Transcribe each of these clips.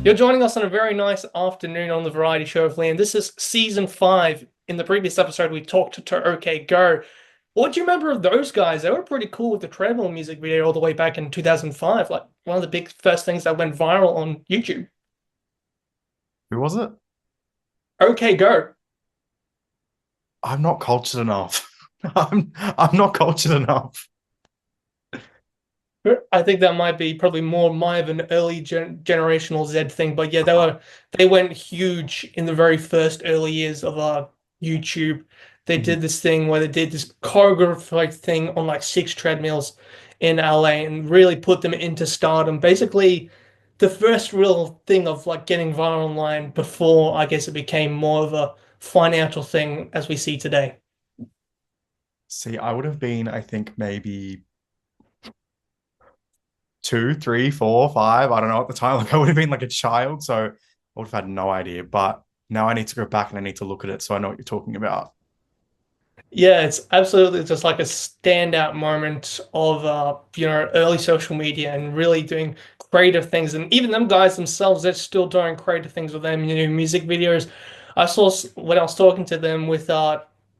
You're joining us on a very nice afternoon on the Variety Show of Land. This is season 5. In the previous episode, we talked to OK Go. What do you remember of those guys? They were pretty cool with the treadmill music video all the way back in 2005. Like one of the big first things that went viral on YouTube. Who was it? OK Go. I'm not cultured enough. I'm not cultured enough. I think that might be probably more of an early generational Z thing, but yeah, they went huge in the very first early years of YouTube. They Mhm. did this thing where they did this choreographed thing on like 6 treadmills in LA and really put them into stardom. Basically, the first real thing of like getting viral online before I guess it became more of a financial thing as we see today. See, I would have been, I think, maybe two, three, four, five. I don't know at the time. Like I would have been like a child, so I would have had no idea. But now I need to go back and I need to look at it so I know what you're talking about. Yeah, it's absolutely just like a standout moment of early social media and really doing creative things. And even them guys themselves, they're still doing creative things with them, music videos. I saw when I was talking to them with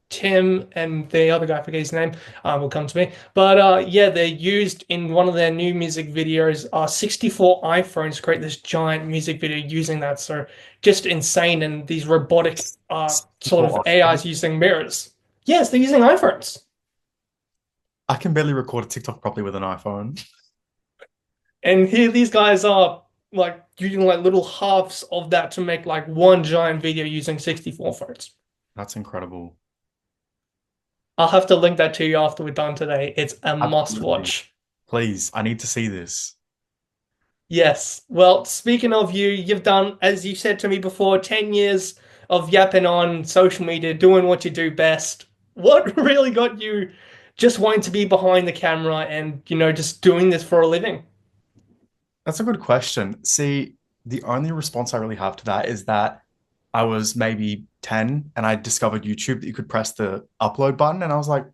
Tim and the other guy, I forget his name, will come to me. But yeah, they used in one of their new music videos 64 iPhones to create this giant music video using that. So just insane and these robotic sort of Before iPhone. AIs using mirrors. Yes, they're using iPhones. I can barely record a TikTok properly with an iPhone. And here these guys are like using like little halves of that to make like one giant video using 64 phones. That's incredible. I'll have to link that to you after we're done today. It's a must Absolutely. watch. Please, I need to see this. Yes. Well, speaking of you, you've done, as you said to me before, 10 years of yapping on social media, doing what you do best. What really got you just wanting to be behind the camera and, just doing this for a living? That's a good question. See, the only response I really have to that is that I was maybe 10 and I discovered YouTube that you could press the upload button. And I was like,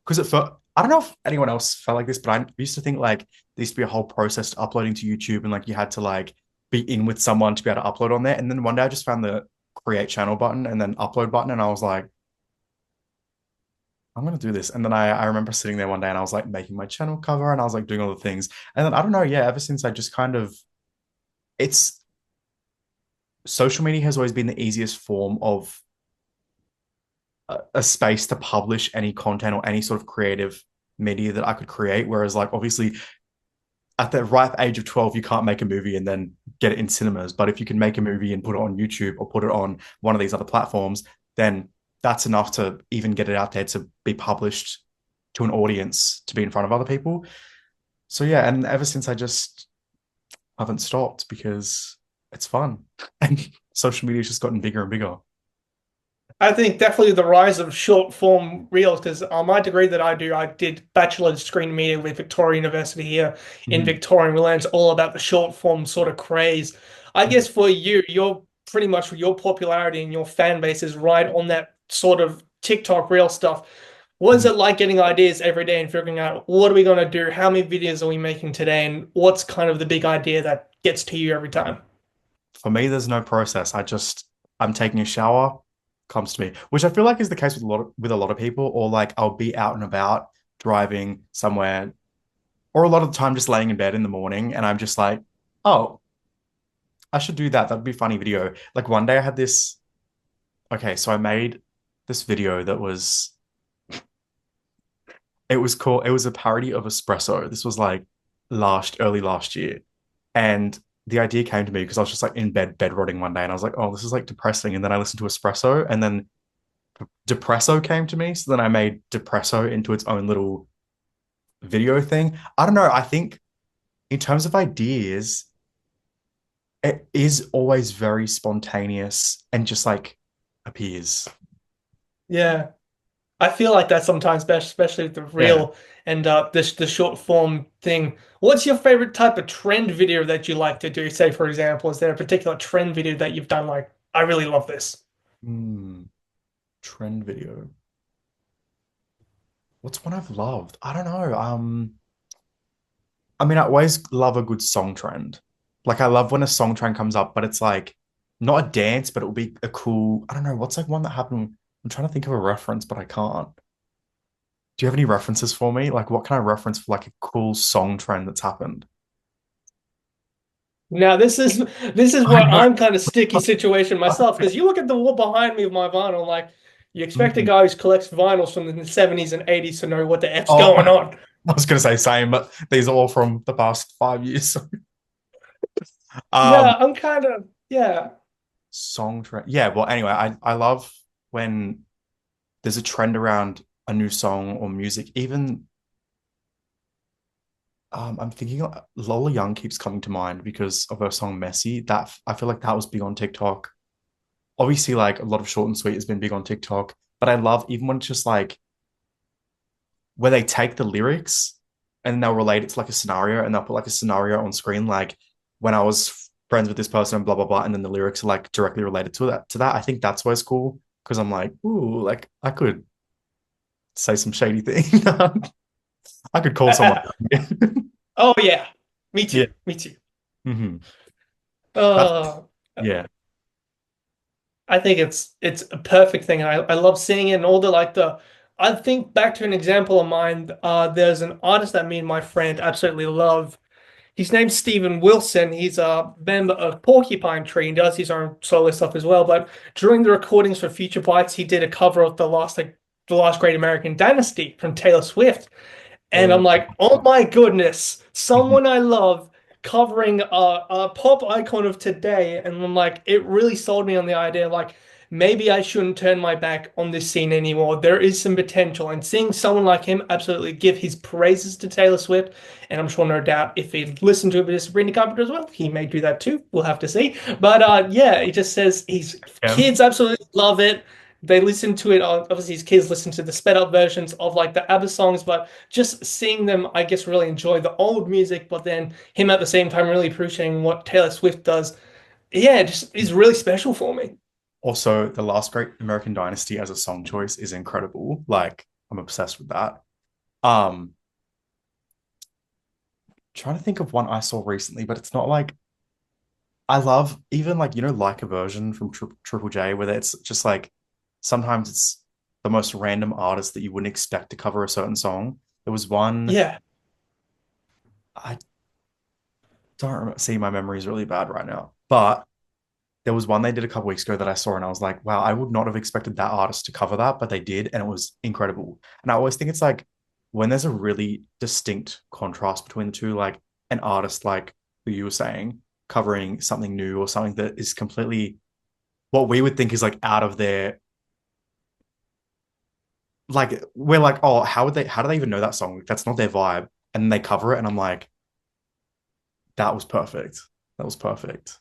because at first, I don't know if anyone else felt like this, but I used to think like there used to be a whole process to uploading to YouTube and like you had to like be in with someone to be able to upload on there. And then one day I just found the create channel button and then upload button. And I was like, I'm gonna do this. And then I remember sitting there one day and I was like making my channel cover and I was like doing all the things. And then I don't know, yeah, ever since I just kind of it's social media has always been the easiest form of a space to publish any content or any sort of creative media that I could create. Whereas, like, obviously, at the ripe age of 12, you can't make a movie and then get it in cinemas. But if you can make a movie and put it on YouTube or put it on one of these other platforms, then that's enough to even get it out there to be published to an audience to be in front of other people. So, yeah. And ever since I just haven't stopped because it's fun. And social media has just gotten bigger and bigger. I think definitely the rise of short form reels, because on my degree that I do, I did bachelor's screen media with Victoria University here in Mhm. Victoria, and we learned all about the short form sort of craze. I guess for you, you're pretty much your popularity and your fan base is right on that sort of TikTok reel stuff. What is Mhm. it like getting ideas every day and figuring out what are we going to do? How many videos are we making today? And what's kind of the big idea that gets to you every time? For me, there's no process. I'm taking a shower, comes to me, which I feel like is the case with a lot of people, or like I'll be out and about driving somewhere, or a lot of the time just laying in bed in the morning, and I'm just like, oh, I should do that. That'd be a funny video. Like one day I had this, okay, so I made this video that was it was a parody of espresso. This was like early last year. And the idea came to me because I was just like in bed rotting one day and I was like, oh, this is like depressing. And then I listened to espresso and then depresso came to me. So then I made depresso into its own little video thing. I don't know. I think in terms of ideas, it is always very spontaneous and just like appears. Yeah. I feel like that sometimes, especially with the Yeah. reel and this the short form thing. What's your favorite type of trend video that you like to do? Say, for example, is there a particular trend video that you've done like, I really love this? Hmm. Trend video. What's one I've loved? I don't know. I mean, I always love a good song trend. Like I love when a song trend comes up, but it's like not a dance, but it will be a cool, I don't know, what's like one that happened. I'm trying to think of a reference, but I can't. Do you have any references for me? Like what kind of reference for like a cool song trend that's happened? Now this is I where know. I'm kind of sticky situation myself because you look at the wall behind me with my vinyl, like you expect a Mhm. guy who collects vinyls from the 70s and 80s to know what the F's Oh, going on. I was gonna say same, but these are all from the past 5 years. Yeah, Um, I'm kind of yeah. song trend. Yeah, well, anyway, I love when there's a trend around a new song or music. Even I'm thinking Lola Young keeps coming to mind because of her song Messy. That I feel like that was big on TikTok. Obviously, like a lot of short and sweet has been big on TikTok, but I love even when it's just like where they take the lyrics and they'll relate it to like a scenario and they'll put like a scenario on screen, like when I was friends with this person, blah blah blah, and then the lyrics are like directly related to that. To that, I think that's why it's cool because I'm like, ooh, like I could say some shady thing. I could call someone. Oh yeah, me Yeah. too, me too. Hmm. That's Uh, yeah. I think it's a perfect thing. I love seeing it and all the like the. I think back to an example of mine. There's an artist that me and my friend absolutely love. His name's Steven Wilson. He's a member of Porcupine Tree and does his own solo stuff as well. But during the recordings for Future Bites, he did a cover of the last Great American Dynasty from Taylor Swift. And I'm Oh, like, oh my goodness, mhm. someone I love covering a pop icon of today. And I'm like, it really sold me on the idea, like, maybe I shouldn't turn my back on this scene anymore. There is some potential. And seeing someone like him absolutely give his praises to Taylor Swift, and I'm sure no doubt if he listened to it with Sabrina Carpenter as well, he may do that too. We'll have to see. But yeah, he just says his Yeah. kids absolutely love it. They listen to it. Obviously, his kids listen to the sped up versions of like the ABBA songs, but just seeing them, I guess, really enjoy the old music, but then him at the same time really appreciating what Taylor Swift does. Yeah, it just is really special for me. Also, The Last Great American Dynasty as a song choice is incredible. Like, I'm obsessed with that. Um, trying to think of one I saw recently, but it's not like I love even like like a version from Triple J, where it's just like sometimes it's the most random artist that you wouldn't expect to cover a certain song. There was one Yeah. I don't remember. See, my memory is really bad right now, but there was one they did a couple weeks ago that I saw, and I was like, wow, I would not have expected that artist to cover that, but they did, and it was incredible. And I always think it's like when there's a really distinct contrast between the two, like an artist like who you were saying covering something new or something that is completely what we would think is like out of their like we're like, oh, how do they even know that song? That's not their vibe. And then they cover it, and I'm like, that was perfect. That was perfect.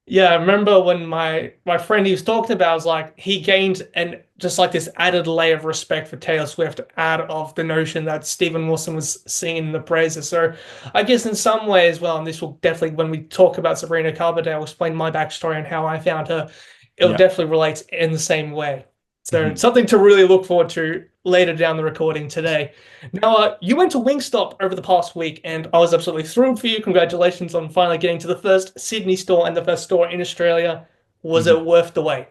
Yeah, I remember when my friend he was talking about was like he gained and just like this added layer of respect for Taylor Swift out of the notion that Stephen Wilson was singing the praises. So I guess in some ways, well, and this will definitely when we talk about Sabrina Carpenter, I'll explain my backstory and how I found her. It will Yeah. definitely relate in the same way. So it's Mhm. something to really look forward to later down the recording today. Now, you went to Wingstop over the past week, and I was absolutely thrilled for you. Congratulations on finally getting to the first Sydney store and the first store in Australia. Was Mhm. it worth the wait?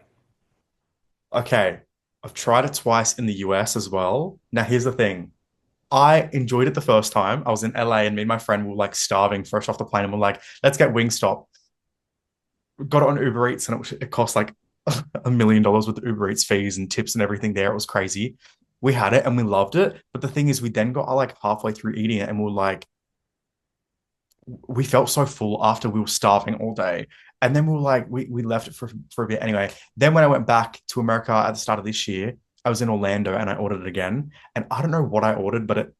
Okay. I've tried it twice in the US as well. Now, here's the thing. I enjoyed it the first time. I was in LA and me and my friend were like starving fresh off the plane and we're like, let's get Wingstop. Got it on Uber Eats and it cost like $1 million with the Uber Eats fees and tips and everything there. It was crazy. We had it and we loved it. But the thing is, we then got like halfway through eating it and we are like, we felt so full after we were starving all day. And then we were like, we left it for a bit anyway. Then when I went back to America at the start of this year, I was in Orlando and I ordered it again. And I don't know what I ordered, but it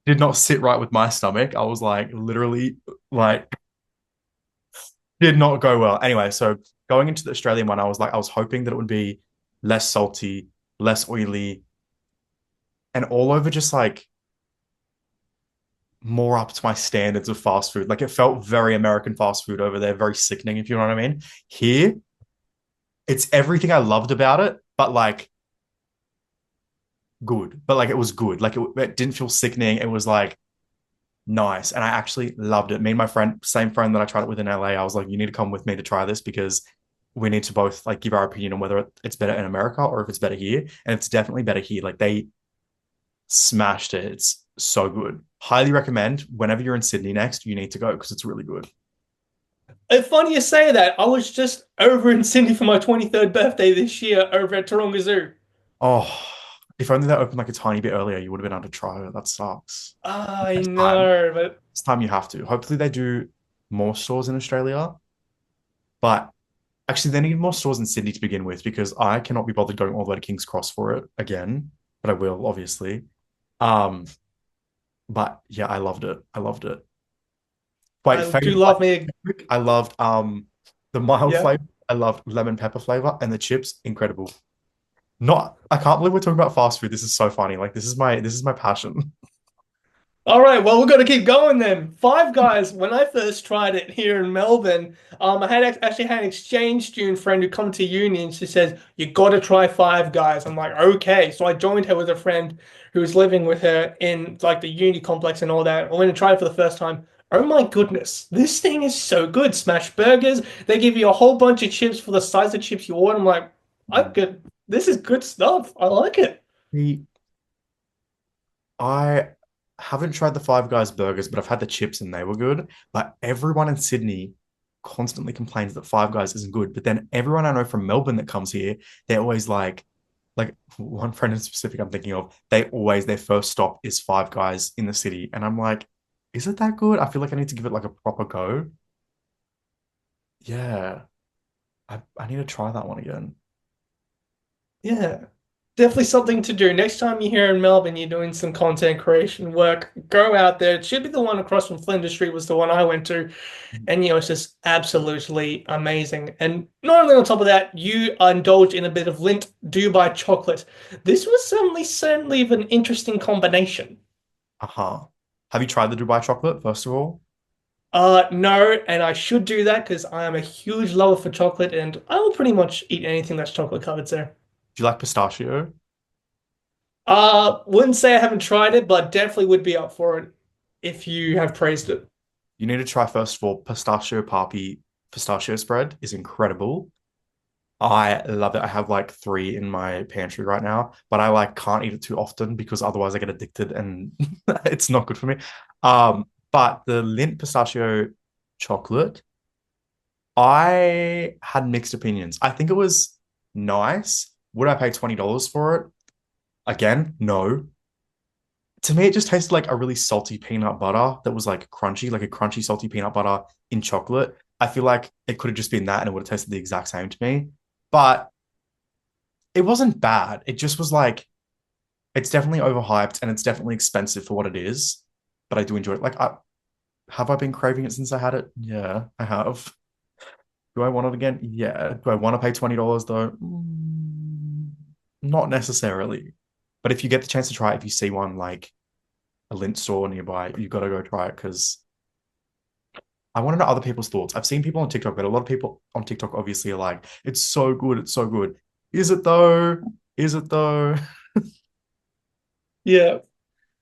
did not sit right with my stomach. I was like, literally, like, did not go well. Anyway, so going into the Australian one, I was like, I was hoping that it would be less salty, less oily, and all over just like more up to my standards of fast food. Like it felt very American fast food over there, very sickening, if you know what I mean. Here, it's everything I loved about it, but like good. But like it was good. Like it didn't feel sickening. It was like Nice. And I actually loved it. Me and my friend, same friend that I tried it with in LA, I was like, you need to come with me to try this because we need to both like give our opinion on whether it's better in America or if it's better here. And it's definitely better here. Like they smashed it. It's so good. Highly recommend whenever you're in Sydney next, you need to go because it's really good. It's funny you say that. I was just over in Sydney for my 23rd birthday this year over at Taronga Zoo. Oh, if only that opened like a tiny bit earlier, you would have been able to try it. That sucks. I Next time, know, but this time you have to. Hopefully they do more stores in Australia, but actually they need more stores in Sydney to begin with because I cannot be bothered going all the way to King's Cross for it again, but I will obviously. Um, but yeah, I loved it. I loved it. Wait, I do favorite love me. like, I loved the mild Yeah. flavor. I loved lemon pepper flavor and the chips, incredible. Not I can't believe we're talking about fast food. This is so funny. Like this is my passion. All right, well, we're gonna keep going then. Five Guys, when I first tried it here in Melbourne, I had actually had an exchange student friend who come to uni and she says, you gotta try Five Guys. I'm like, okay. So I joined her with a friend who was living with her in like the uni complex and all that. I went and tried it for the first time. Oh my goodness, this thing is so good. Smash burgers. They give you a whole bunch of chips for the size of chips you want. I'm like, I could, this is good stuff. I like it. The I haven't tried the Five Guys burgers, but I've had the chips and they were good. But everyone in Sydney constantly complains that Five Guys isn't good. But then everyone I know from Melbourne that comes here, they're always like one friend in specific I'm thinking of, they always their first stop is Five Guys in the city. And I'm like, is it that good? I feel like I need to give it like a proper go. Yeah. I need to try that one again. Yeah, definitely something to do. Next time you're here in Melbourne, you're doing some content creation work, go out there. It should be the one across from Flinders Street was the one I went to. And, it's just absolutely amazing. And not only on top of that, you indulge in a bit of Lint Dubai chocolate. This was certainly of an interesting combination. Uh-huh. Have you tried the Dubai chocolate, first of all? No, and I should do that because I am a huge lover for chocolate and I will pretty much eat anything that's chocolate covered, sir. Do you like pistachio? Wouldn't say I haven't tried it, but definitely would be up for it if you have praised it. You need to try first of all pistachio papi pistachio spread is incredible. I love it. I have like three in my pantry right now, but I like can't eat it too often because otherwise I get addicted and it's not good for me. But the Lindt pistachio chocolate, I had mixed opinions. I think it was nice. Would I pay $20 for it? Again, no. To me, it just tasted like a really salty peanut butter that was like a crunchy, salty peanut butter in chocolate. I feel like it could have just been that and it would have tasted the exact same to me. But it wasn't bad. It just was like, it's definitely overhyped and it's definitely expensive for what it is. But I do enjoy it. Have I been craving it since I had it? Yeah, I have. Do I want it again? Yeah. Do I want to pay $20 though? Not necessarily. But if you get the chance to try it, if you see one like a Lindt store nearby, you got to go try it because I want to know other people's thoughts. I've seen people on TikTok, but a lot of people on TikTok obviously are like, it's so good, it's so good. Is it though? Is it though? Yeah.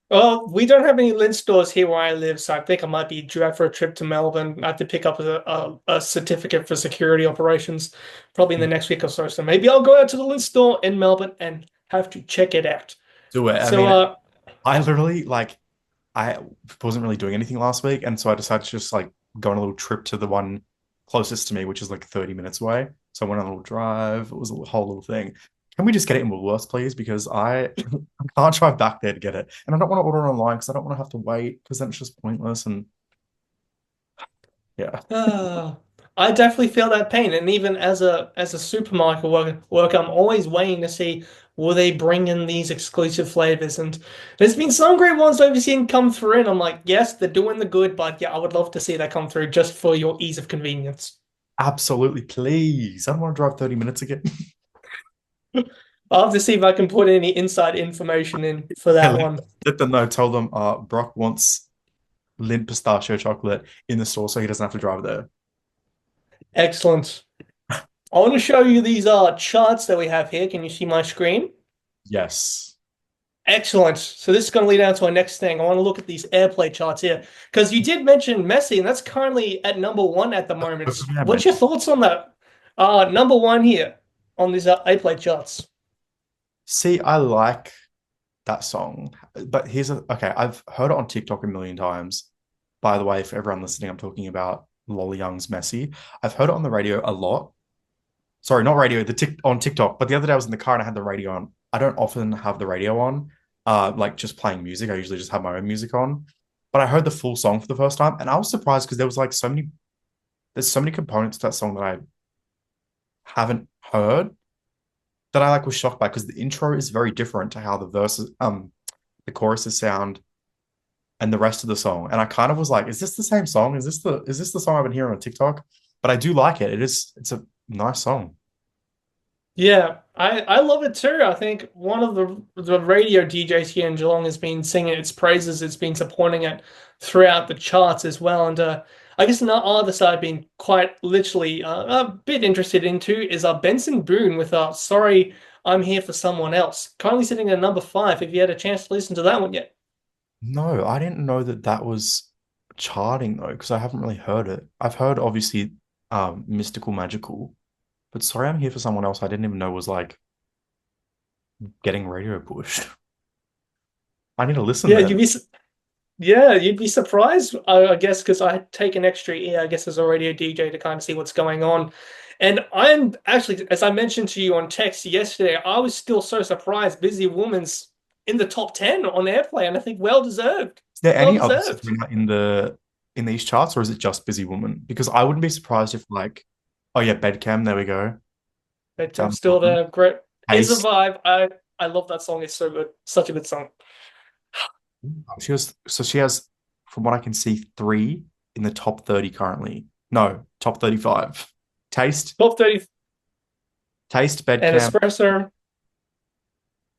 Well, we don't have any Lindt stores here where I live, so I think I might be due out for a trip to Melbourne. I have to pick up a certificate for security operations probably in the next week or so. So maybe I'll go out to the Lindt store in Melbourne and have to check it out. Do it. I So, mean, I literally I wasn't really doing anything last week, and so I decided to just like go on a little trip to the one closest to me, which is like 30 minutes away. So I went on a little drive. It was a whole little thing. Can we just get it in Woolworths, please? Because I I can't drive back there to get it, and I don't want to order online because I don't want to have to wait because then it's just pointless. And yeah, Ah, I definitely feel that pain, and even as a supermarket worker, I'm always waiting to see will they bring in these exclusive flavors. And there's been some great ones I've seen come through, and I'm like, yes, they're doing the good, but yeah, I would love to see that come through just for your ease of convenience. absolutely, please. I don't want to drive 30 minutes again. I'll have to see if I can put any inside information in for Yeah, that let, one. let them know. Tell them, Brock wants Lindt pistachio chocolate in the store so he doesn't have to drive there. Excellent. I want to show you these charts that we have here. Can you see my screen? Yes. Excellent. So this is going to lead down to our next thing. I want to look at these airplay charts here because you did mention Messi, and that's currently at number one at the moment. Yeah, What's man. your thoughts on that? Number one here on these airplay charts. See, I like that song, but here's a okay. I've heard it on TikTok a million times. By the way, for everyone listening, I'm talking about Lolly Young's Messy. I've heard it on the radio a lot. Sorry, not radio, the tick on TikTok. But the other day I was in the car and I had the radio on. I don't often have the radio on, like just playing music. I usually just have my own music on. But I heard the full song for the first time, and I was surprised because there was like there's so many components to that song that I haven't heard that I like was shocked by because the intro is very different to how the verses, the choruses sound and the rest of the song. And I kind of was like, is this the same song? Is this the song I've been hearing on TikTok? But I do like it. It's a nice song. Yeah, I love it too. I think one of the radio DJs here in Geelong has been singing its praises. It's been supporting it throughout the charts as well. And I guess another artist I've been quite literally a bit interested into is Benson Boone with "Sorry, I'm Here for Someone Else." Currently sitting at number five. If you had a chance to listen to that one yet. No, I didn't know that that was charting though, because I haven't really heard it. I've heard obviously Mystical Magical, but sorry, I'm here for someone else. I didn't even know was like getting radio pushed. I need to listen Yeah, then. yeah, you'd be surprised, I guess, because I take an extra ear, I guess, as a radio DJ to kind of see what's going on. And I'm actually, as I mentioned to you on text yesterday, I was still so surprised Busy Woman's in the top 10 on airplay, and I think well deserved. Is there Well any other deserved. Sabrina in these charts, or is it just Busy Woman? Because I wouldn't be surprised if like, oh yeah, Bedcam, there we go. But I'm Down the still bottom. there. Great. It's a Taste. vibe. I love that song. It's so good. Such a good song. She has, from what I can see, three in the top 30 currently. No, top 35. Taste, Top 30 Taste, and Bedcam. Espresso.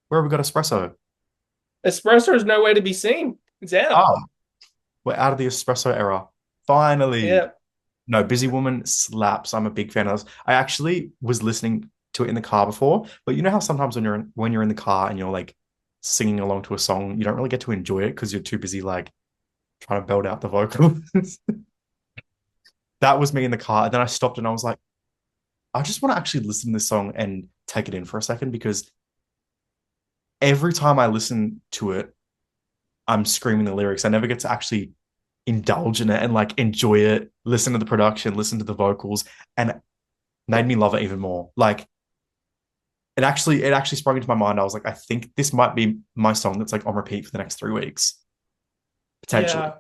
Where have we got espresso? Espresso is nowhere to be seen. It's out. Oh, we're out of the espresso era. Finally. Yeah. No, Busy Woman slaps. I'm a big fan of this. I actually was listening to it in the car before, but you know how sometimes when you're in the car and you're like singing along to a song, you don't really get to enjoy it because you're too busy like trying to belt out the vocals. That was me in the car. And then I stopped and I was like, I just want to actually listen to this song and take it in for a second because every time I listen to it, I'm screaming the lyrics. I never get to actually indulge in it and like enjoy it, listen to the production, listen to the vocals, and it made me love it even more. Like it actually sprung into my mind. I was like, I think this might be my song that's like on repeat for the next 3 weeks, potentially. Yeah.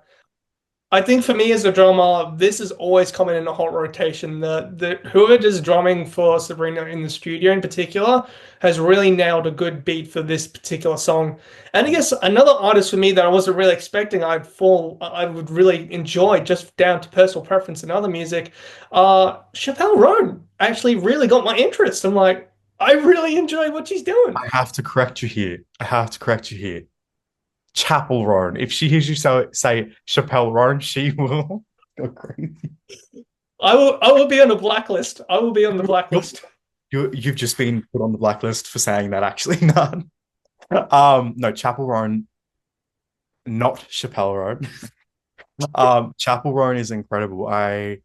I think for me as a drummer, this is always coming in a hot rotation. The whoever does drumming for Sabrina in the studio in particular has really nailed a good beat for this particular song. And I guess another artist for me that I wasn't really expecting I would really enjoy just down to personal preference and other music, Chappelle Roan actually really got my interest. I'm like, I really enjoy what she's doing. I have to correct you here. I have to correct you here. Chapel Roan. If she hears you say Chappelle Roan, she will go crazy. I will be on the blacklist. I will be on the blacklist. You've just been put on the blacklist for saying that. Actually, none. No, Chapel Roan, not Chappelle Roan. Chapel Roan is incredible. I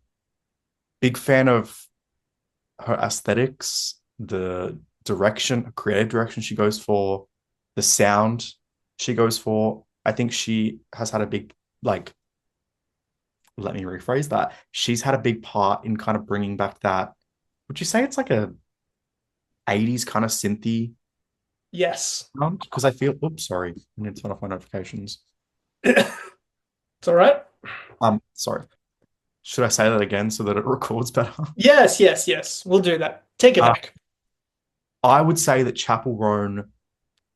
big fan of her aesthetics, the direction, creative direction she goes for, the sound she goes for. I think she has had a big like. Let me rephrase that. She's had a big part in kind of bringing back that. Would you say it's like a 80s kind of synthy Yes. sound? Because I feel, oops, sorry, I need to turn off my notifications. It's all right. Sorry. Should I say that again so that it records better? Yes, yes, yes. We'll do that. Take it Uh, back. I would say that Chapel Roan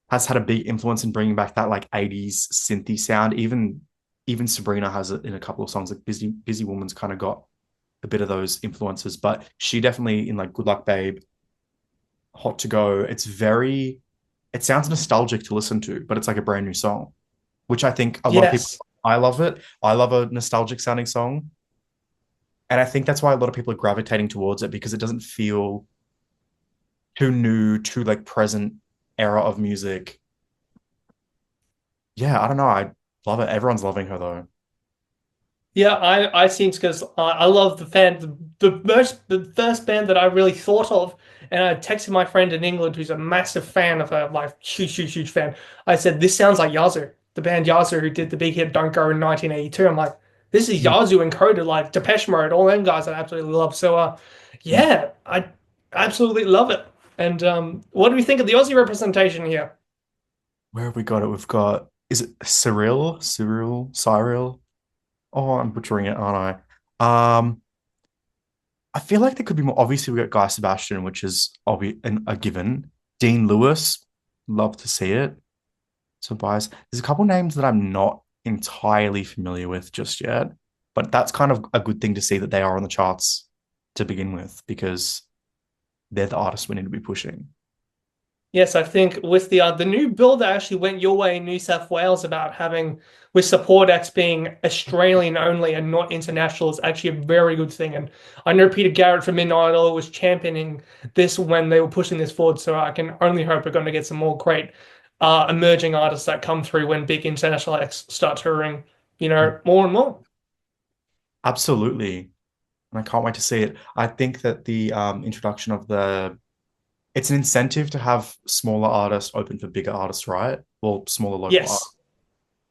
has had a big influence in bringing back that like 80s synthy sound. Even Sabrina has it in a couple of songs. Like Busy Woman's kind of got a bit of those influences, but she definitely in like Good Luck Babe, Hot to Go. It sounds nostalgic to listen to, but it's like a brand new song, which I think a lot of people. Yes. I love it. I love a nostalgic sounding song, and I think that's why a lot of people are gravitating towards it because it doesn't feel too new, too like present era of music. Yeah, I don't know. I love it. Everyone's loving her though. Yeah, I seen because I love the fan the first band that I really thought of, and I texted my friend in England who's a massive fan of her, like huge fan. I said this sounds like Yazoo, the band Yazoo who did the big hit "Don't Go" in 1982. I'm like, this is Mm, Yazoo encoded, like Depeche Mode, all them guys I absolutely love. So mm. yeah, I absolutely love it. And what do we think of the Aussie representation here? Where have we got it? We've got, is it Cyril? Cyril? Oh, I'm butchering it, aren't I? I feel like there could be more. Obviously, we got Guy Sebastian, which is a given. Dean Lewis, love to see it. So bias. There's a couple names that I'm not entirely familiar with just yet, but that's kind of a good thing to see that they are on the charts to begin with because they're the artists we need to be pushing. Yes, I think with the new bill that actually went your way in New South Wales about having with Support Acts being Australian only and not international is actually a very good thing. And I know Peter Garrett from Midnight Oil was championing this when they were pushing this forward. So I can only hope we're going to get some more great emerging artists that come through when big international acts start touring, more and more. Absolutely. And I can't wait to see it. I think that the introduction of it's an incentive to have smaller artists open for bigger artists, right? Well, smaller local art. Yes.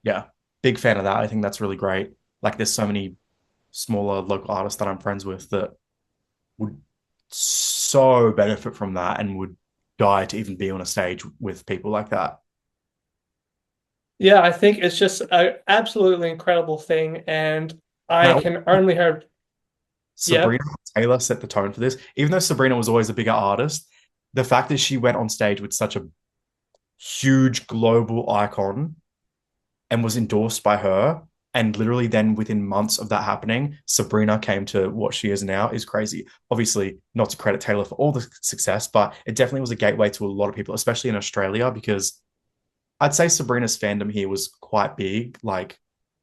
Yeah, big fan of that. I think that's really great. Like, there's so many smaller local artists that I'm friends with that would so benefit from that and would die to even be on a stage with people like that. Yeah, I think it's just an absolutely incredible thing. And I Now, can only hope, yeah. Sabrina Taylor set the tone for this. Even though Sabrina was always a bigger artist, the fact that she went on stage with such a huge global icon and was endorsed by her. And literally, then within months of that happening, Sabrina came to what she is now is crazy. Obviously, not to credit Taylor for all the success, but it definitely was a gateway to a lot of people, especially in Australia, because I'd say Sabrina's fandom here was quite big, like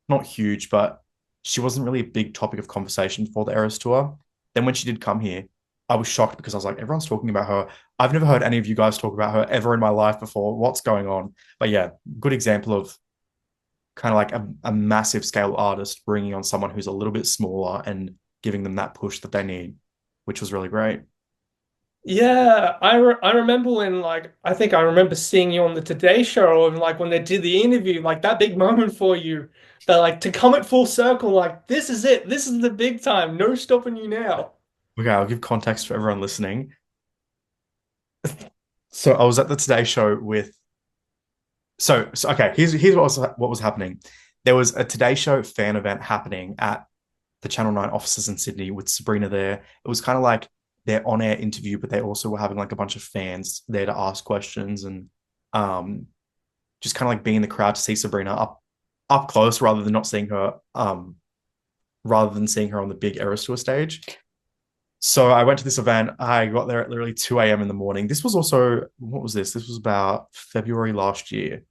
not huge, but she wasn't really a big topic of conversation for the Eras tour. Then when she did come here, I was shocked because I was like, everyone's talking about her. I've never heard any of you guys talk about her ever in my life before. What's going on? But yeah, good example of kind of like a massive scale artist bringing on someone who's a little bit smaller and giving them that push that they need, which was really great. Yeah, I remember when like I think I remember seeing you on the Today Show and like when they did the interview, like that big moment for you that like to come at full circle, like this is it, this is the big time, no stopping you now. Okay, I'll give context for everyone listening. So I was at the Today Show with so okay, here's what was happening. There was a Today Show fan event happening at the Channel 9 offices in Sydney with Sabrina there. It was kind of like their on-air interview, but they also were having like a bunch of fans there to ask questions and um just kind of like being in the crowd to see Sabrina up close rather than seeing her on the big Eras Tour stage. So I went to this event. I got there at literally 2 a.m. in the morning. This was also, what was this? This was about February last year.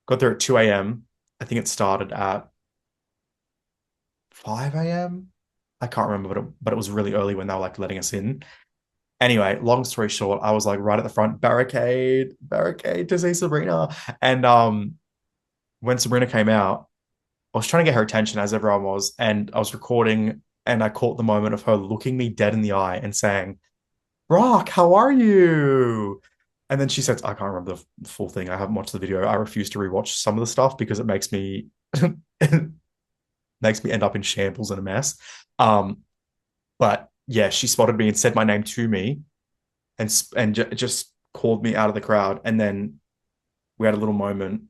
Got there at 2 a.m. I think it started at 5 a.m. I can't remember, but it was really early when they were like letting us in. Anyway, long story short, I was like right at the front, barricade to see Sabrina. And when Sabrina came out, I was trying to get her attention as everyone was, and I was recording and I caught the moment of her looking me dead in the eye and saying, Rock, how are you? And then she said, I can't remember the full thing. I haven't watched the video. I refuse to rewatch some of the stuff because it makes me it makes me end up in shambles and a mess. Um, but yeah, she spotted me and said my name to me and just called me out of the crowd. And then we had a little moment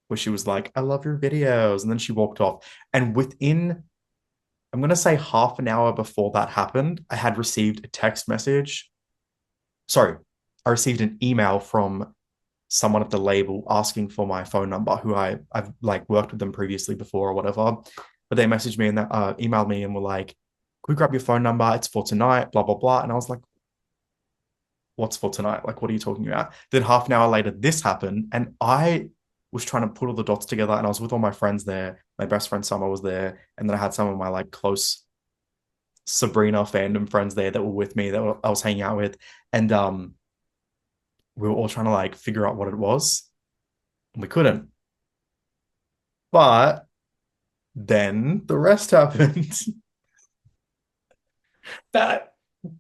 where she was like, I love your videos. And then she walked off. And within, I'm going to say half an hour before that happened, I had received a text message. Sorry, I received an email from someone at the label asking for my phone number, who I've like worked with them previously before or whatever. But they messaged me and emailed me and were like, "Can we grab your phone number? It's for tonight, blah blah blah." And I was like, "What's for tonight? Like, what are you talking about?" Then half an hour later, this happened, and I was trying to put all the dots together. And I was with all my friends there. My best friend Summer was there, and then I had some of my like close Sabrina fandom friends there that were with me I was hanging out with, and we were all trying to like figure out what it was, and we couldn't. But then the rest happened. That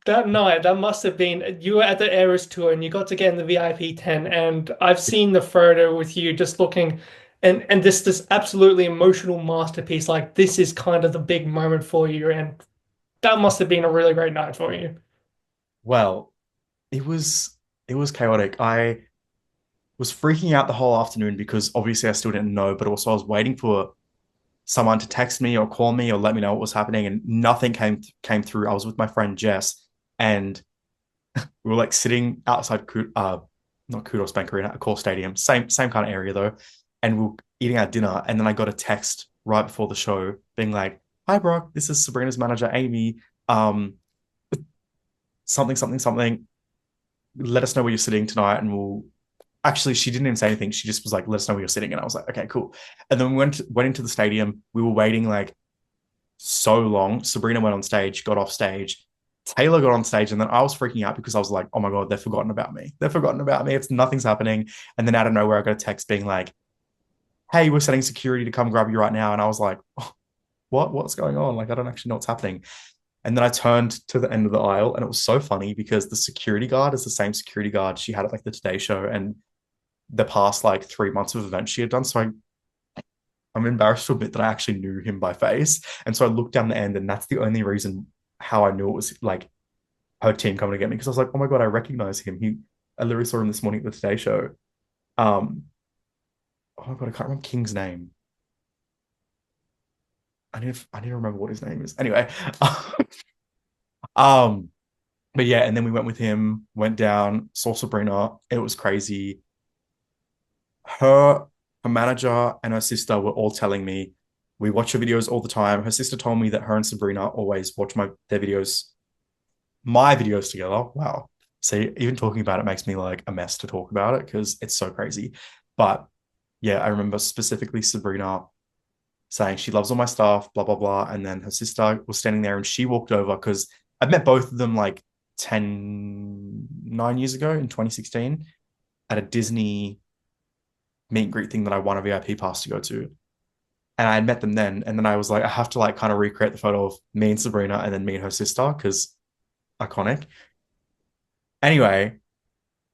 that night, that must have been you were at the Eras tour and you got to get in the VIP 10, and I've seen the photo with you just looking and this absolutely emotional masterpiece. Like this is kind of the big moment for you, and that must have been a really great night for you. Well, it was it was chaotic. I was freaking out the whole afternoon because obviously I still didn't know, but also I was waiting for someone to text me or call me or let me know what was happening, and nothing came through. I was with my friend Jess, and we were like sitting outside, not Kudos Bank Arena, a core stadium, same kind of area though, and we were eating our dinner, and then I got a text right before the show being like, "Hi, Brock, this is Sabrina's manager, Amy. Um, something, something, something. Let us know where you're sitting tonight, and we'll." Actually, she didn't even say anything. She just was like, "Let us know where you're sitting," and I was like, "Okay, cool." And then we went into the stadium. We were waiting like so long. Sabrina went on stage, got off stage. Taylor got on stage, and then I was freaking out because I was like, "Oh my god, they've forgotten about me. They've forgotten about me. It's nothing's happening." And then out of nowhere, I got a text being like, "Hey, we're setting security to come grab you right now." And I was like, oh, "What? What's going on? Like, I don't actually know what's happening." And then I turned to the end of the aisle, and it was so funny because the security guard is the same security guard she had at like the Today Show and the past like 3 months of events she had done. So I'm embarrassed to admit that I actually knew him by face. And so I looked down the end, and that's the only reason how I knew it was like her team coming to get me, because I was like, oh my god, I recognize him. I literally saw him this morning at the Today Show. Um, oh my god, I can't remember King's name. I need to remember what his name is. Anyway, um, but yeah, and then we went with him, went down, saw Sabrina. It was crazy. Her, her manager and her sister were all telling me we watch your videos all the time. Her sister told me that her and Sabrina always watch my videos together. Wow. See, even talking about it makes me like a mess to talk about it because it's so crazy. But yeah, I remember specifically Sabrina saying she loves all my stuff, blah, blah, blah. And then her sister was standing there and she walked over because I've met both of them like 9 years ago in 2016 at a Disney meet and greet thing that I won a VIP pass to go to. And I had met them then. And then I was like, I have to like kind of recreate the photo of me and Sabrina and then me and her sister because iconic. Anyway,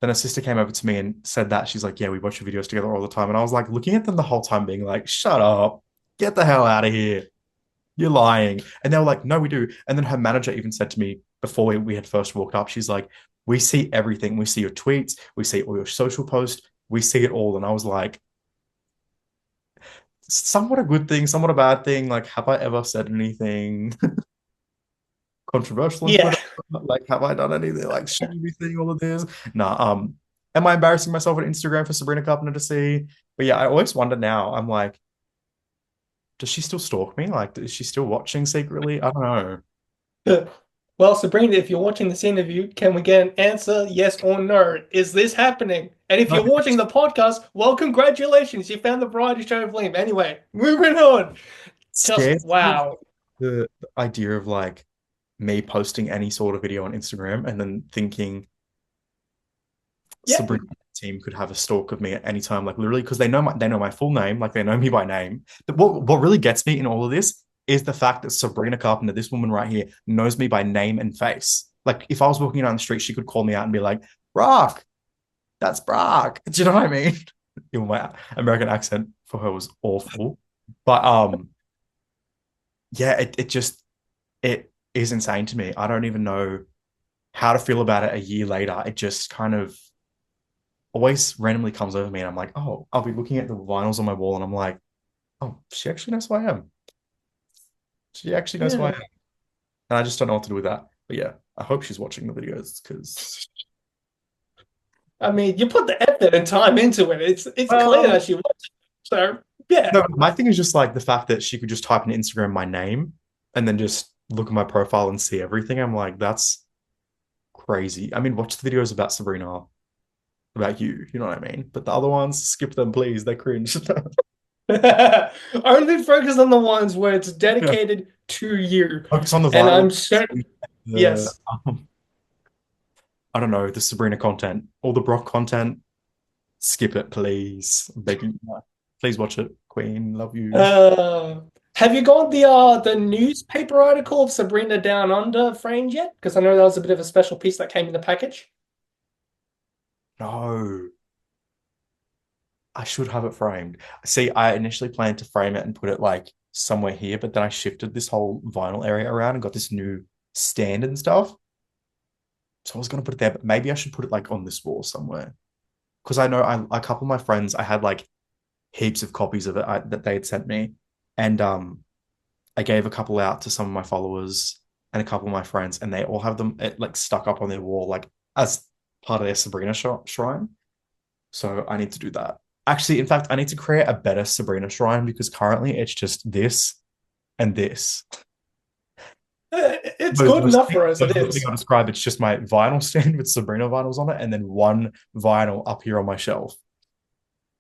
then her sister came over to me and said that she's like, yeah, we watch your videos together all the time. And I was like looking at them the whole time, being like, shut up, get the hell out of here. You're lying. And they were like, no, we do. And then her manager even said to me before we had first walked up, she's like, we see everything. We see your tweets, we see all your social posts, we see it all. And I was like, somewhat a good thing, somewhat a bad thing. Like, have I ever said anything controversial on Yeah. Twitter? Like, have I done anything? Like, should you be seeing all of this? Nah. Am I embarrassing myself on Instagram for Sabrina Carpenter to see? But yeah, I always wonder now. I'm like, does she still stalk me? Like, is she still watching secretly? I don't know. Well, Sabrina, if you're watching this interview, can we get an answer, yes or no? Is this happening? And if No, you're watching the podcast, well, congratulations, you found the variety show of Liam. Anyway, moving on. Just scares me of wow. the idea of like me posting any sort of video on Instagram and then thinking Yeah, Sabrina team could have a stalk of me at any time, like literally, because they know my full name, like they know me by name. But what really gets me in all of this is the fact that Sabrina Carpenter, this woman right here, knows me by name and face. Like if I was walking down the street, she could call me out and be like, Brock, that's Brock. Do you know what I mean? Even my American accent for her was awful. But yeah, it is insane to me. I don't even know how to feel about it a year later. It just kind of always randomly comes over me, and I'm like, oh, I'll be looking at the vinyls on my wall, and I'm like, oh, she actually knows who I am. She actually knows who I yeah. am, and I just don't know what to do with that. But yeah, I hope she's watching the videos because, I mean, you put the effort and time into it. It's clear well, that she wants it. So yeah, no, my thing is just like the fact that she could just type in Instagram my name and then just look at my profile and see everything. I'm like, that's crazy. I mean, watch the videos about Sabrina, about you, you know what I mean? But the other ones, skip them, please. They're cringe. only focus on the ones where it's Yeah. dedicated to you. Focus on the And viral, I'm certain, the yes. I don't know, the Sabrina content, all the Brock content. Skip it, please. I'm begging you. Please watch it. Queen, love you. Uh, have you got the newspaper article of Sabrina Down Under framed yet? Because I know that was a bit of a special piece that came in the package. No, I should have it framed. See, I initially planned to frame it and put it like somewhere here, but then I shifted this whole vinyl area around and got this new stand and stuff. So I was gonna put it there, but maybe I should put it like on this wall somewhere. Because I know a couple of my friends, I had like heaps of copies of it that they had sent me, and I gave a couple out to some of my followers and a couple of my friends, and they all have them like stuck up on their wall, like as part of their Sabrina shrine. So I need to do that. Actually, in fact, I need to create a better Sabrina shrine because currently it's just this and this. It's good enough for us, Those it are the thing is. I'll describe. It's just my vinyl stand with Sabrina vinyls on it, and then one vinyl up here on my shelf.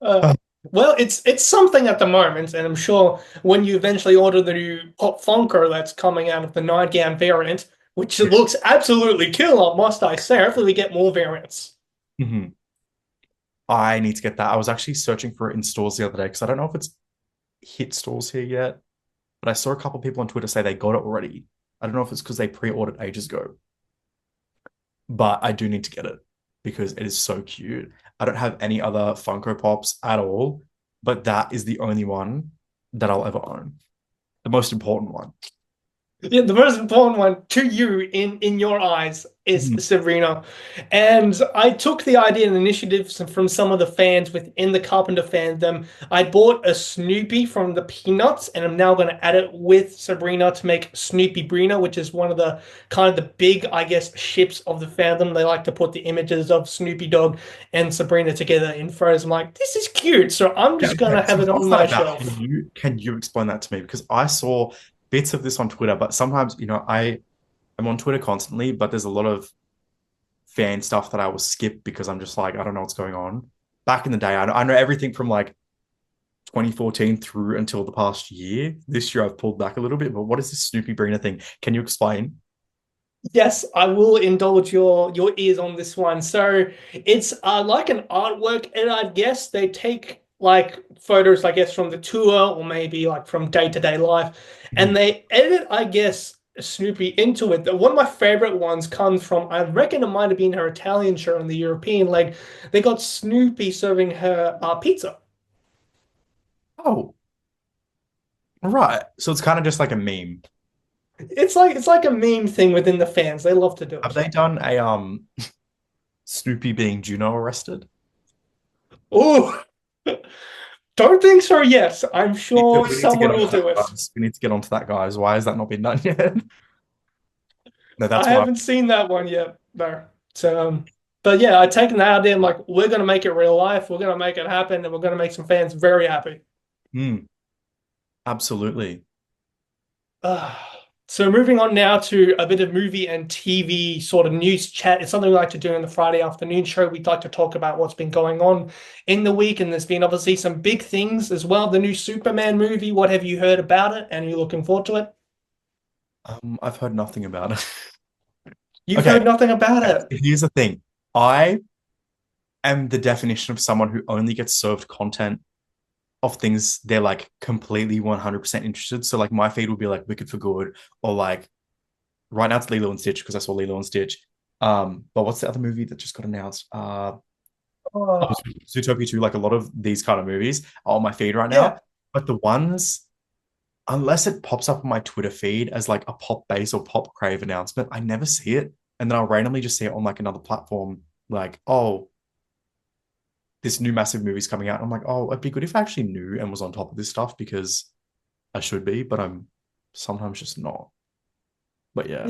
Uh, well, it's something at the moment, and I'm sure when you eventually order the new Pop Funker that's coming out of the nightgown variant, which Yeah. looks absolutely killer, must I say. Hopefully, we get more variants. Mhm. I need to get that. I was actually searching for it in stores the other day because I don't know if it's hit stores here yet, but I saw a couple of people on Twitter say they got it already. I don't know if it's because they pre-ordered ages ago, but I do need to get it because it is so cute. I don't have any other Funko Pops at all, but that is the only one that I'll ever own. The most important one. Yeah, the most important one to you in your eyes is Mhm. Sabrina. And I took the idea and initiative from some of the fans within the Carpenter fandom. I bought a Snoopy from the Peanuts, and I'm now going to add it with Sabrina to make Snoopy Brina, which is one of the kind of the big, I guess, ships of the fandom. They like to put the images of Snoopy Dog and Sabrina together in photos. I'm like, this is cute, so I'm Yeah, just going to okay. So have it on what's that my about? Can shelf. you explain that to me? Because I saw bits of this on Twitter, but sometimes, I am on Twitter constantly, but there's a lot of fan stuff that I will skip because I'm just like, I don't know what's going on. Back in the day, I know everything from like 2014 through until the past year. This year I've pulled back a little bit, but what is this Snoopy Brina thing? Can you explain? Yes, I will indulge your ears on this one. So it's like an artwork, and I guess they take like photos, I guess, from the tour or maybe like from day-to-day life, and Mhm. they edit, I guess, Snoopy into it. One of my favorite ones comes from, I reckon it might have been her Italian show in the European leg. They got Snoopy serving her pizza. Oh, right. So it's kind of just like a meme. It's like a meme thing within the fans. They love to do Have it. they done a Snoopy being Juno arrested? Oh, don't think so yet. I'm sure We need to get someone onto will that, do it. guys. We need to get onto that, guys. Why has that not been done yet? No, that's I what haven't seen that one yet, though. So, but yeah, I taken that idea. I'm like, we're gonna make it real life. We're gonna make it happen, and we're gonna make some fans very happy. Absolutely. So moving on now to a bit of movie and TV sort of news chat. It's something we like to do in the Friday afternoon show. We'd like to talk about what's been going on in the week, and there's been obviously some big things as well. The new Superman movie. What have you heard about it? And are you looking forward to it? I've heard nothing about it. You've Okay, heard nothing about it. here's the thing. I am the definition of someone who only gets served content of things they're like completely 100% interested. So like my feed will be like Wicked for Good or like right now it's Lilo and Stitch because I saw Lilo and Stitch. But what's the other movie that just got announced? Oh, Oh, Zootopia 2, like a lot of these kind of movies are on my feed right now. yeah. But the ones, unless it pops up on my Twitter feed as like a Pop Base or Pop Crave announcement, I never see it. And then I'll randomly just see it on like another platform, like, oh, this new massive movie's coming out. And I'm like, oh, it'd be good if I actually knew and was on top of this stuff because I should be, but I'm sometimes just not. But yeah,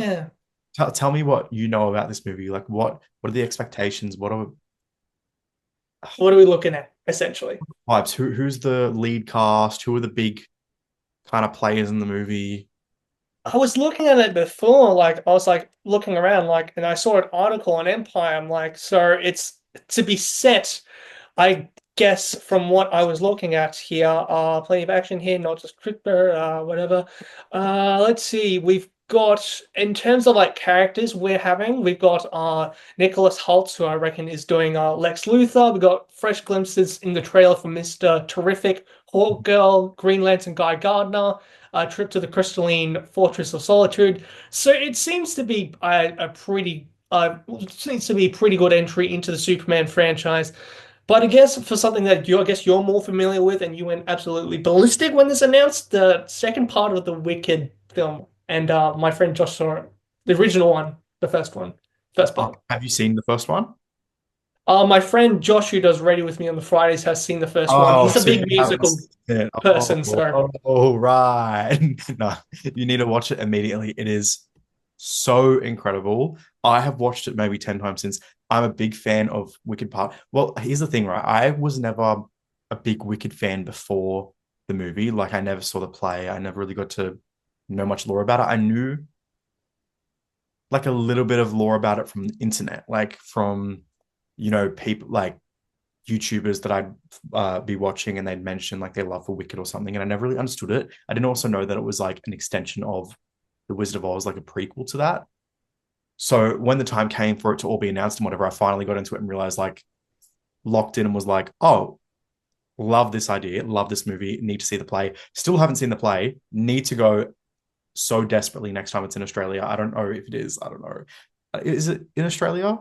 Yeah. tell me what you know about this movie. Like, what are the expectations? What are What are we looking at, essentially? vibes? Who's the lead cast? Who are the big kind of players in the movie? I was looking at it before, like I was like looking around, like, and I saw an article on Empire. I'm like, so it's to be set, I guess, from what I was looking at here, plenty of action here, not just Crypto, whatever. Let's see, we've got in terms of like characters we've got Nicholas Holtz, who I reckon is doing Lex Luthor. We got fresh glimpses in the trailer for Mr. Terrific, Hawk Girl, Green Lantern Guy Gardner, Trip to the Crystalline Fortress of Solitude. So it seems to be a pretty seems to be a pretty good entry into the Superman franchise. But I guess for something that I guess you're more familiar with, and you went absolutely ballistic when this announced, the second part of the Wicked film, and my friend Josh saw it, the original one, the first one, first part. Have you seen the first one? My friend Josh, who does Ready with me on the Fridays, has seen the first one. Oh, He's a so big you haven't musical seen it. person, so Right. No, you need to watch it immediately. It is so incredible. I have watched it maybe 10 times since. I'm a big fan of Wicked Part. Well, here's the thing, right? I was never a big Wicked fan before the movie. Like, I never saw the play. I never really got to know much lore about it. I knew like a little bit of lore about it from the internet, like from, people like YouTubers that I'd be watching and they'd mention like their love for Wicked or something. And I never really understood it. I didn't also know that it was like an extension of The Wizard of Oz, like a prequel to that. So when the time came for it to all be announced and whatever, I finally got into it and realized like locked in and was like, oh, love this idea, love this movie, need to see the play. Still haven't seen the play, need to go so desperately next time it's in Australia. I don't know if it is. I don't know. Is it in Australia?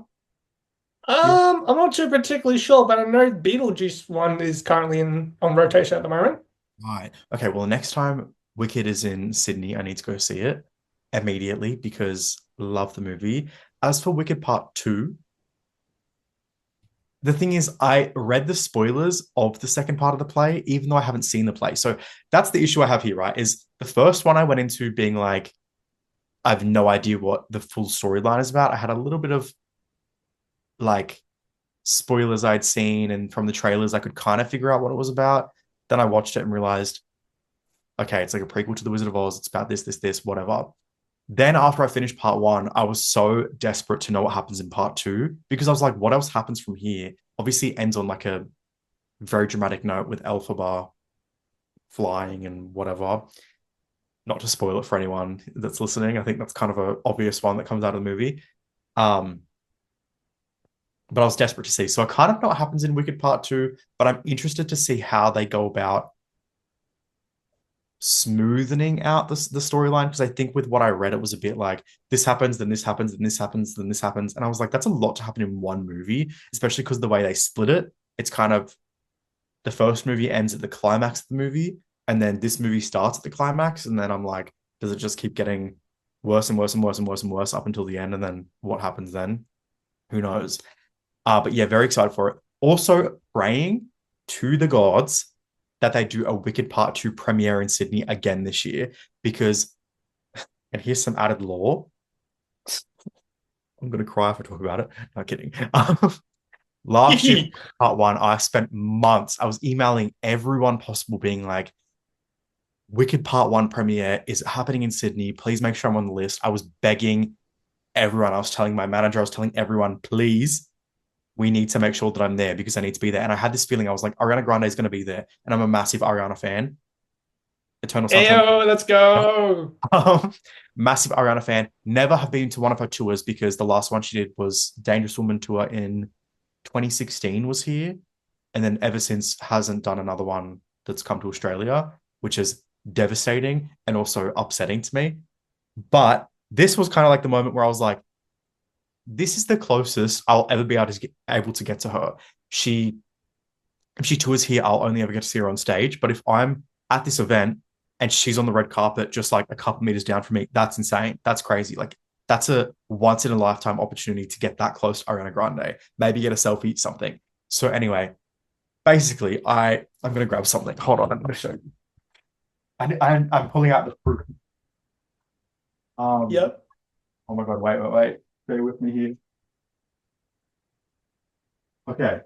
Yeah. I'm not too particularly sure, but I know Beetlejuice one is currently in on rotation at the moment. Right. Okay. Well, next time Wicked is in Sydney, I need to go see it immediately because love the movie. As for Wicked Part 2, the thing is, I read the spoilers of the second part of the play, even though I haven't seen the play. So that's the issue I have here, right? Is the first one I went into being like, I have no idea what the full storyline is about. I had a little bit of like spoilers I'd seen, and from the trailers, I could kind of figure out what it was about. Then I watched it and realized, okay, it's like a prequel to The Wizard of Oz. It's about this, whatever. Then after I finished part one, I was so desperate to know what happens in part two because I was like, what else happens from here? Obviously, it ends on like a very dramatic note with Elphaba flying and whatever. Not to spoil it for anyone that's listening, I think that's kind of an obvious one that comes out of the movie. Um, but I was desperate to see. So I kind of know what happens in Wicked Part Two, but I'm interested to see how they go about smoothing out the storyline because I think with what I read, it was a bit like this happens, then this happens, then this happens, then this happens. And I was like, that's a lot to happen in one movie, especially because the way they split it, it's kind of the first movie ends at the climax of the movie, and then this movie starts at the climax. And then I'm like, does it just keep getting worse and worse and worse and worse and worse up until the end? And then what happens then? Who knows? But yeah, very excited for it. Also, praying to the gods that they do a Wicked Part 2 premiere in Sydney again this year because, and here's some added lore. I'm going to cry if I talk about it. Not kidding. Last year, Part 1, I spent months, I was emailing everyone possible being like, Wicked Part 1 premiere is happening in Sydney. Please make sure I'm on the list. I was begging everyone. I was telling my manager, I was telling everyone, please, we need to make sure that I'm there because I need to be there. And I had this feeling I was like, Ariana Grande is going to be there. And I'm a massive Ariana fan. Eternal Sunshine. Ayo, let's go. Massive Ariana fan. Never have been to one of her tours because the last one she did was Dangerous Woman tour in 2016 was here. And then ever since hasn't done another one that's come to Australia, which is devastating and also upsetting to me. But this was kind of like the moment where I was like, this is the closest I'll ever be able to get to her. If she tours here, I'll only ever get to see her on stage. But if I'm at this event and she's on the red carpet, just like a couple meters down from me, that's insane. That's crazy. Like that's a once in a lifetime opportunity to get that close to Ariana Grande. Maybe get a selfie, something. So anyway, basically, I'm gonna grab something. Hold on, I'm gonna show you. I'm pulling out the proof. Um, Yep. oh my god, wait. Bear with me here. Okay.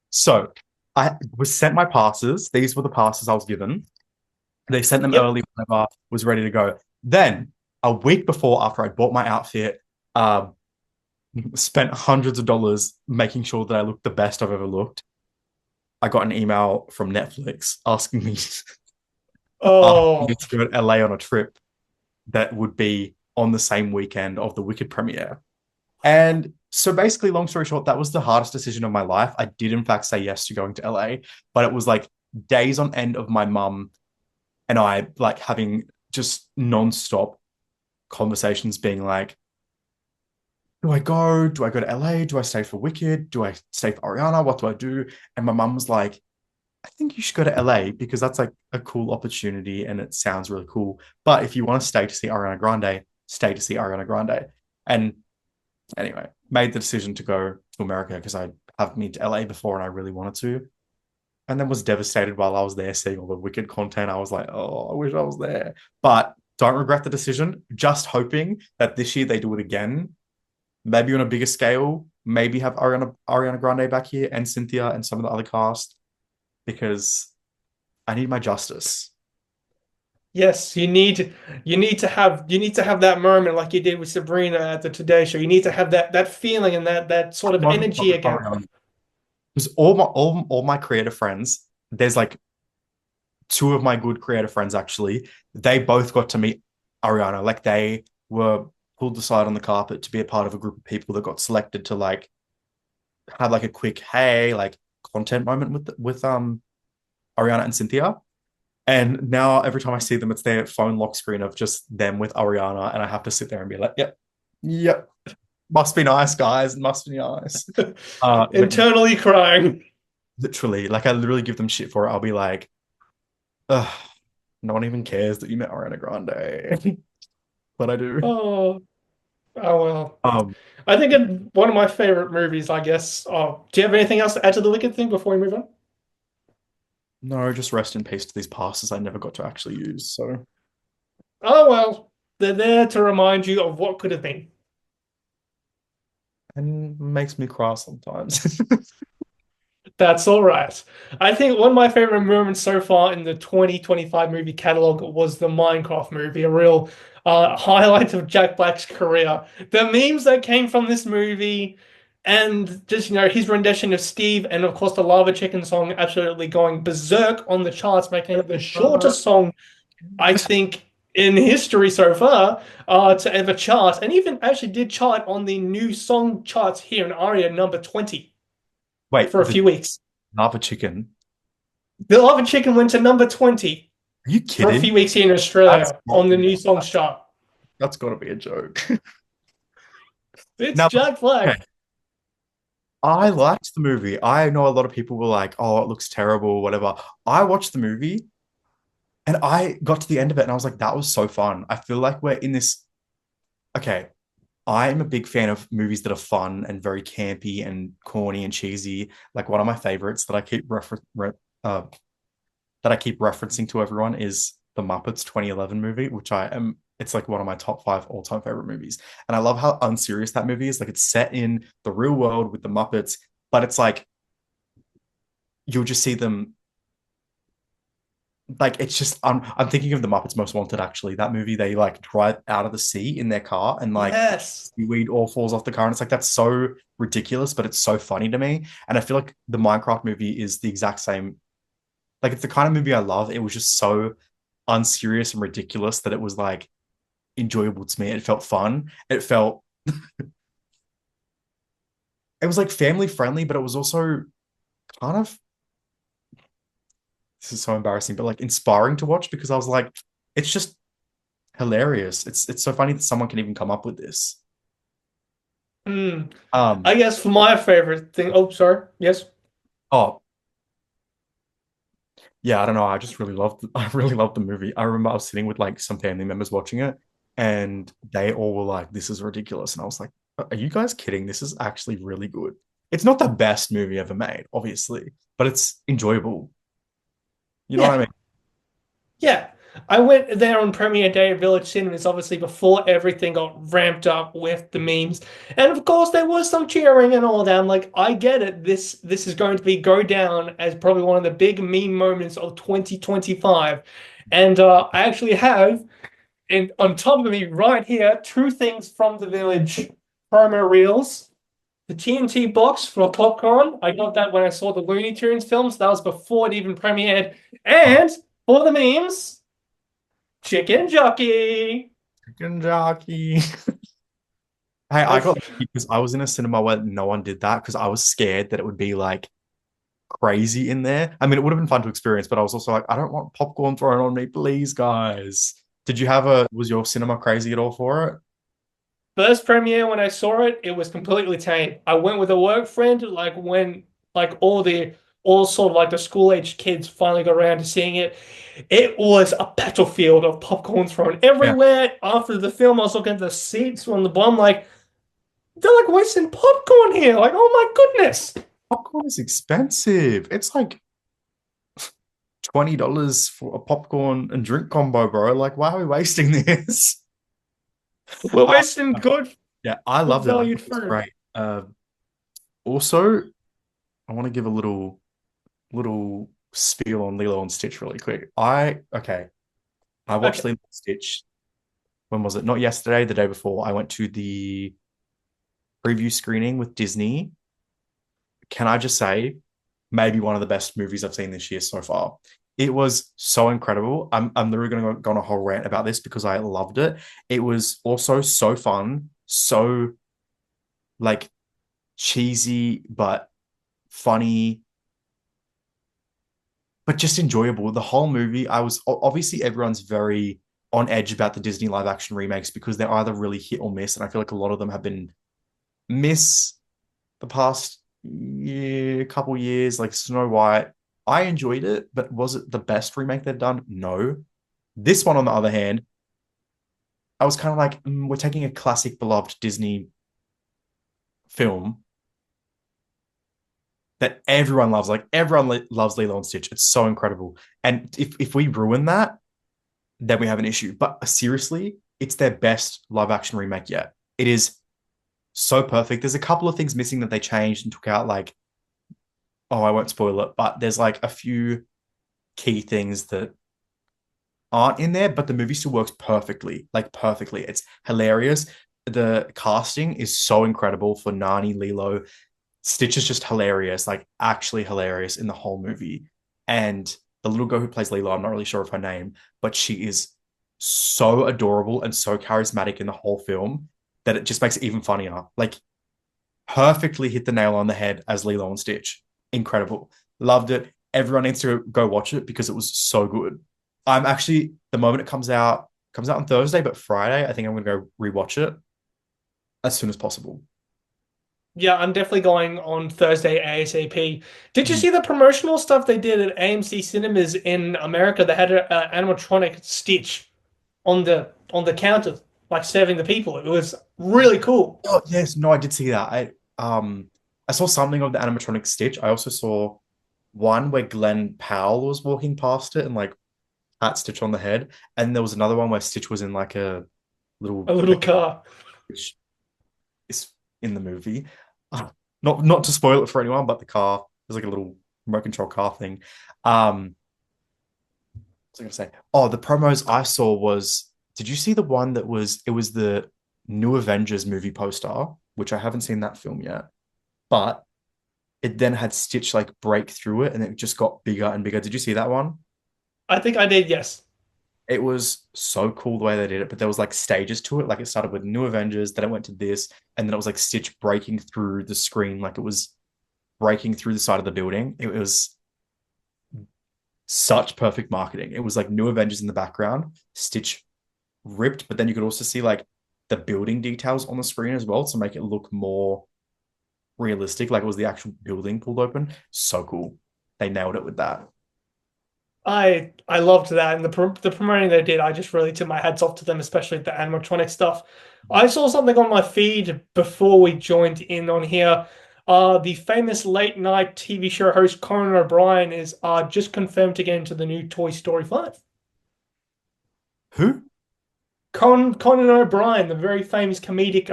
So I was sent my passes. These were the passes I was given. They sent them Yep. early whenever I was ready to go. Then a week before, after I bought my outfit, spent hundreds of dollars making sure that I looked the best I've ever looked. I got an email from Netflix asking me, asking me Oh, to go to LA on a trip that would be on the same weekend of the Wicked premiere. And So basically, long story short, that was the hardest decision of my life. I did in fact say yes to going to LA, but it was like days on end of my mum and I like having just non-stop conversations being like, do I go? Do I go to LA? Do I stay for Wicked? Do I stay for Ariana? What do I do? And my mum was like, I think you should go to LA because that's like a cool opportunity and it sounds really cool. But if you want to stay to see Ariana Grande, stay to see Ariana Grande. And anyway, made the decision to go to America because I have been to LA before and I really wanted to. And then was devastated while I was there seeing all the Wicked content. I was like, oh, I wish I was there. But don't regret the decision. Just hoping that this year they do it again, maybe on a bigger scale. Maybe have Ariana Grande back here and Cynthia and some of the other cast because I need my justice. Yes, you need to have that moment like you did with Sabrina at the Today Show. You need to have that feeling and that sort of Not energy with again. Ariana. Because all my creative friends, there's like two of my good creative friends actually. They both got to meet Ariana. Like they were pulled aside on the carpet to be a part of a group of people that got selected to like have like a quick hey like content moment with Ariana and Cynthia. And now every time I see them, it's their phone lock screen of just them with Ariana, and I have to sit there and be like, "Yep, yep, must be nice, guys. Must be nice." But yeah, Internally crying. literally, like I literally give them shit for it. I'll be like, "Ugh, no one even cares that you met Ariana Grande," but I do. Oh, oh well. Um, I think one of my favorite movies, I guess. Oh, do you have anything else to add to the Wicked thing before we move on? no, just rest in peace to these passes I never got to actually use. So, Oh well, they're there to remind you of what could have been. and makes me cry sometimes. That's all right. I think one of my favorite moments so far in the 2025 movie catalog was the Minecraft movie, a real highlight of Jack Black's career. The memes that came from this movie, and just, his rendition of Steve, and of course the Lava Chicken song absolutely going berserk on the charts, making it the shortest song, I think, in history so far to ever chart, and even actually did chart on the new song charts here in ARIA number 20 Wait, for a the few weeks. lava chicken? The Lava Chicken went to number 20 Are you for a kidding? few weeks here in That's Australia not on the new real. songs chart. That's got to be a joke. It's Now, Jack Black. okay, I liked the movie. I know a lot of people were like, "Oh, it looks terrible," whatever. I watched the movie and I got to the end of it and I was like, "That was so fun." I feel like we're in this. Okay, I'm a big fan of movies that are fun and very campy and corny and cheesy. Like one of my favorites that uh, I keep referencing to everyone is the Muppets 2011 movie, which I am. It's like one of my top five all-time favorite movies, and I love how unserious that movie is. Like it's set in the real world with the Muppets, but it's like you'll just see them. Like it's just I'm thinking of the Muppets Most Wanted actually. That movie they like drive out of the sea in their car and like Yes. seaweed all falls off the car and it's like that's so ridiculous, but it's so funny to me. And I feel like the Minecraft movie is the exact same. Like it's the kind of movie I love. It was just so unserious and ridiculous that it was like enjoyable to me. It felt fun. It was like family friendly, but it was also kind of this is so embarrassing, but like inspiring to watch because I was like, it's just hilarious. It's so funny that someone can even come up with this. Hmm. Um, I guess for my favorite thing. Oh, sorry. Yes. oh yeah, I don't know. I just really loved I really loved the movie. I remember I was sitting with like some family members watching it, and they all were like, "This is ridiculous," and I was like, "Are you guys kidding? This is actually really good." It's not the best movie ever made, obviously, but it's enjoyable. You know what I Yeah. mean? Yeah. I went there on premiere day at Village Cinemas, obviously before everything got ramped up with the memes. And of course there was some cheering and all that. I'm like, I get it. This is going to be go down as probably one of the big meme moments of 2025. And I actually have and on top of me right here, two things from the Village promo reels. The TNT box for popcorn. I got that when I saw the Looney Tunes films. That was before it even premiered. Oh, And for the memes, chicken jockey. chicken jockey. Hey, I got I've lucky because I was in a cinema where no one did that because I was scared that it would be like crazy in there. I mean, it would have been fun to experience, but I was also like, I don't want popcorn thrown on me, please, guys. Did you have was your cinema crazy at all for it? First premiere when I saw it, it was completely tame. I went with a work friend, like when like all sort of like the school age kids finally got around to seeing it. It was a battlefield of popcorn thrown Yeah. everywhere. After the film, I was looking at the seats on the bottom, like they're like wasting popcorn here. Like, oh my goodness. Popcorn is expensive. It's like $20 for a popcorn and drink combo, bro. Like, why are we wasting this? We're Oh, wasting yeah, I good loved it. I thought valued it was food. great. Also, I want to give a little spiel on Lilo and Stitch really quick. I watched Okay. Lilo and Stitch. When was it? Not yesterday, the day before. I went to the preview screening with Disney. Can I just say, maybe one of the best movies I've seen this year so far. It was so incredible. I'm literally going to go on a whole rant about this because I loved it. It was also so fun, so like cheesy but funny, but just enjoyable. The whole movie, I was obviously everyone's very on edge about the Disney live action remakes because they're either really hit or miss, and I feel like a lot of them have been miss the past couple years, like Snow White. I enjoyed it, but was it the best remake they've done? No. This one, on the other hand, I was kind of like, we're taking a classic, beloved Disney film that everyone loves. Like everyone loves Lilo and Stitch. It's so incredible. And if we ruin that, then we have an issue. But seriously, it's their best live action remake yet. It is so perfect. There's a couple of things missing that they changed and took out, like, oh, I won't spoil it, but there's like a few key things that aren't in there, but the movie still works perfectly, like perfectly. It's hilarious. The casting is so incredible for Nani, Lilo. Stitch is just hilarious, like actually hilarious in the whole movie. And the little girl who plays Lilo, I'm not really sure of her name, but she is so adorable and so charismatic in the whole film that it just makes it even funnier. Like perfectly hit the nail on the head as Lilo and Stitch. Incredible. Loved it. Everyone needs to go watch it because it was so good. I'm actually, the moment it comes out on Thursday, but Friday, I think I'm gonna go rewatch it as soon as possible. Yeah, I'm definitely going on Thursday ASAP. Did you Mhm. see the promotional stuff they did at AMC cinemas in America? They had an animatronic Stitch on the counter, like serving the people. It was really cool. Oh yes, no, I did see that. I saw something of the animatronic Stitch. I also saw one where Glenn Powell was walking past it and like pat Stitch on the head. And there was another one where Stitch was in like a little A little thing, car. which is in the movie. Not to spoil it for anyone, but the car, there's like a little remote control car thing. What was I gonna say? Oh, the promos I saw was, did you see the one that was, it was the new Avengers movie poster, which I haven't seen that film yet, but it then had Stitch like break through it and it just got bigger and bigger. Did you see that one? I think I did, yes. It was so cool the way they did it, but there was like stages to it. Like it started with New Avengers, then it went to this, and then it was like Stitch breaking through the screen, like it was breaking through the side of the building. It was such perfect marketing. It was like New Avengers in the background, Stitch ripped, but then you could also see like the building details on the screen as well to make it look more realistic, like it was the actual building pulled open. So cool. They nailed it with that. I loved that, and the promoting they did, I just really took my hats off to them, especially the animatronic stuff. I saw something on my feed before we joined in on here. The famous late night TV show host Conan O'Brien is just confirmed to get into the new Toy Story 5. Who? Conan O'Brien, the very famous comedic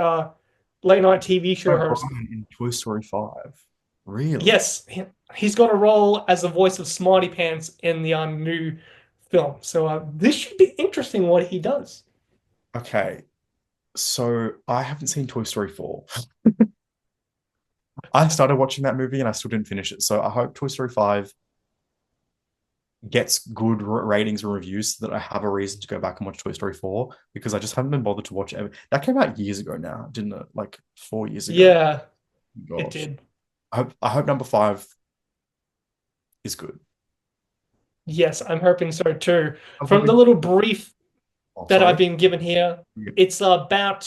late night TV show host. O'Brien in Toy Story 5. Really? Yes, he's got a role as the voice of Smarty Pants in the new film. So this should be interesting what he does. Okay. So I haven't seen Toy Story 4. I started watching that movie and I still didn't finish it. So I hope Toy Story 5 gets good ratings and reviews so that I have a reason to go back and watch Toy Story 4 because I just haven't been bothered to watch it. That came out years ago now, didn't it? Like 4 years ago. Yeah, it Gosh. did. I hope number five is good. Yes, I'm hoping so too. I'm From the hoping. little brief Oh, that I've sorry. been given here, Yeah. it's about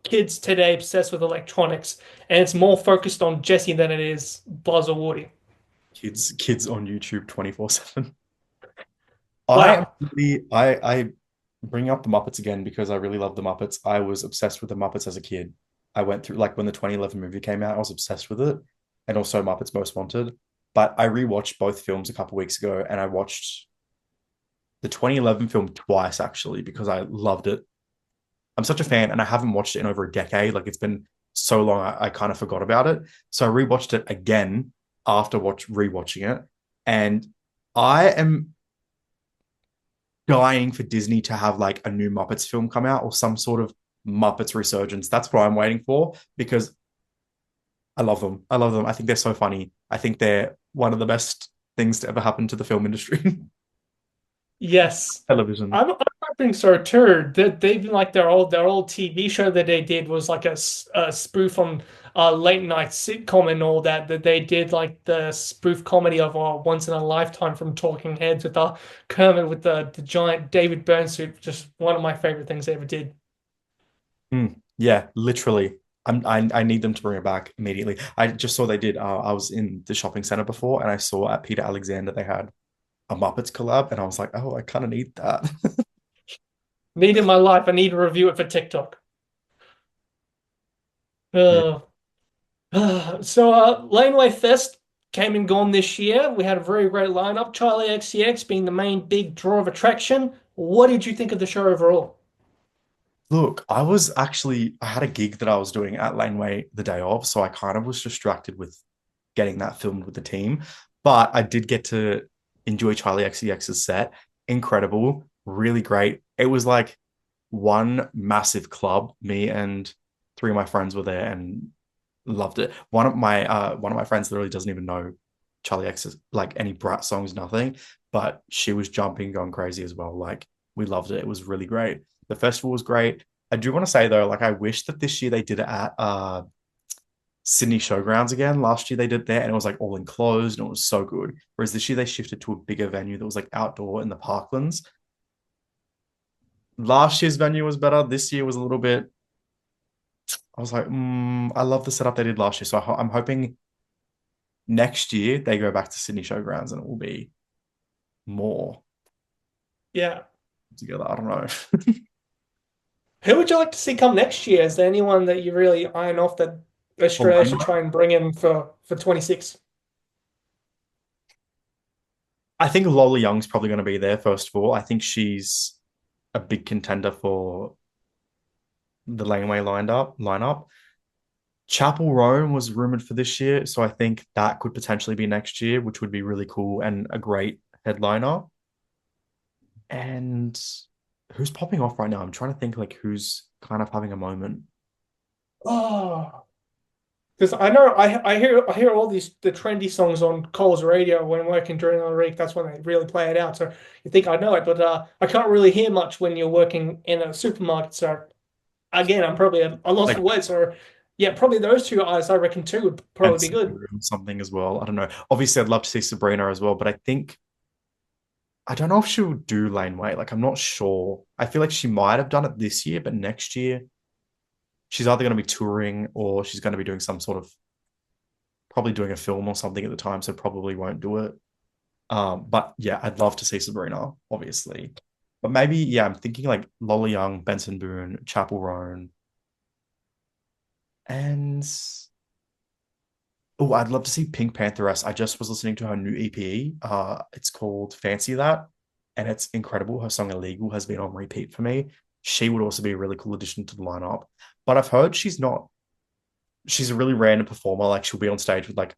kids today obsessed with electronics, and it's more focused on Jesse than it is Buzz or Woody. Kids on YouTube 24/7. I am Wow. really I bring up the Muppets again because I really love the Muppets. I was obsessed with the Muppets as a kid. I went through like when the 2011 movie came out, I was obsessed with it, and also Muppets Most Wanted. But I rewatched both films a couple weeks ago, and I watched the 2011 film twice actually because I loved it. I'm such a fan, and I haven't watched it in over a decade. Like it's been so long, I kind of forgot about it. So I rewatched it again after rewatching it, and I am dying for Disney to have like a new Muppets film come out or some sort of Muppets resurgence. That's what I'm waiting for because I love them. I love them. I think they're so funny. I think they're one of the best things to ever happen to the film industry. Yes. Television. I'm hoping so too. They've been like their old TV show that they did was like a spoof on late night sitcom and all that they did like the spoof comedy of Once in a Lifetime from Talking Heads with Kermit with the giant David Byrne suit. Just one of my favorite things they ever did. Yeah, literally. I need them to bring it back immediately. I just saw they did. I was in the shopping center before, and I saw at Peter Alexander they had a Muppets collab, and I was like, oh, I kind of need that. Need in my life. I need to review it for TikTok. Yeah. Uh, so Laneway Fest came and gone this year. We had a very great lineup. Charlie XCX being the main big draw of attraction. What did you think of the show overall? Look, I had a gig that I was doing at Laneway the day of, so I kind of was distracted with getting that filmed with the team. But I did get to enjoy Charlie XCX's set. Incredible, really great. It was like one massive club. Me and three of my friends were there and loved it. One of my friends literally doesn't even know Charlie X's like any Brat songs, nothing, but she was jumping, going crazy as well. Like we loved it. It was really great. The festival was great. I do want to say though, like I wish that this year they did it at Sydney Showgrounds again. Last year they did there and it was like all enclosed and it was so good. Whereas this year they shifted to a bigger venue that was like outdoor in the parklands. Last year's venue was better. This year was a little bit. I was like, I love the setup they did last year. So I'm hoping next year they go back to Sydney Showgrounds and it will be more Yeah. together. I don't know. Who would you like to see come next year? Is there anyone that you really iron off that For Australia should Laneway, try and bring in for 26? I think Lola Young's probably going to be there first of all. I think she's a big contender for the Laneway lineup. Chapel Roan was rumored for this year, so I think that could potentially be next year, which would be really cool and a great headliner. And who's popping off right now? I'm trying to think like who's kind of having a moment. Oh, because I know I hear all the trendy songs on Cole's radio when working during the week. That's when they really play it out. So you think I know it, but I can't really hear much when you're working in a supermarket. So again, I'm probably a loss for Like words. Or yeah, probably those two eyes I reckon too would and probably be good. something as well. I don't know. Obviously, I'd love to see Sabrina as well, but I think I don't know if she'll do Laneway. Like, I'm not sure. I feel like she might have done it this year, but next year she's either going to be touring or she's going to be doing some sort of probably doing a film or something at the time, so probably won't do it. But yeah, I'd love to see Sabrina, obviously. But maybe, yeah, I'm thinking like Lola Young, Benson Boone, Chapel Roan, and oh, I'd love to see Pink Pantheress. I just was listening to her new EP. It's called Fancy That, and it's incredible. Her song Illegal has been on repeat for me. She would also be a really cool addition to the lineup. But I've heard she's a really random performer. Like she'll be on stage with like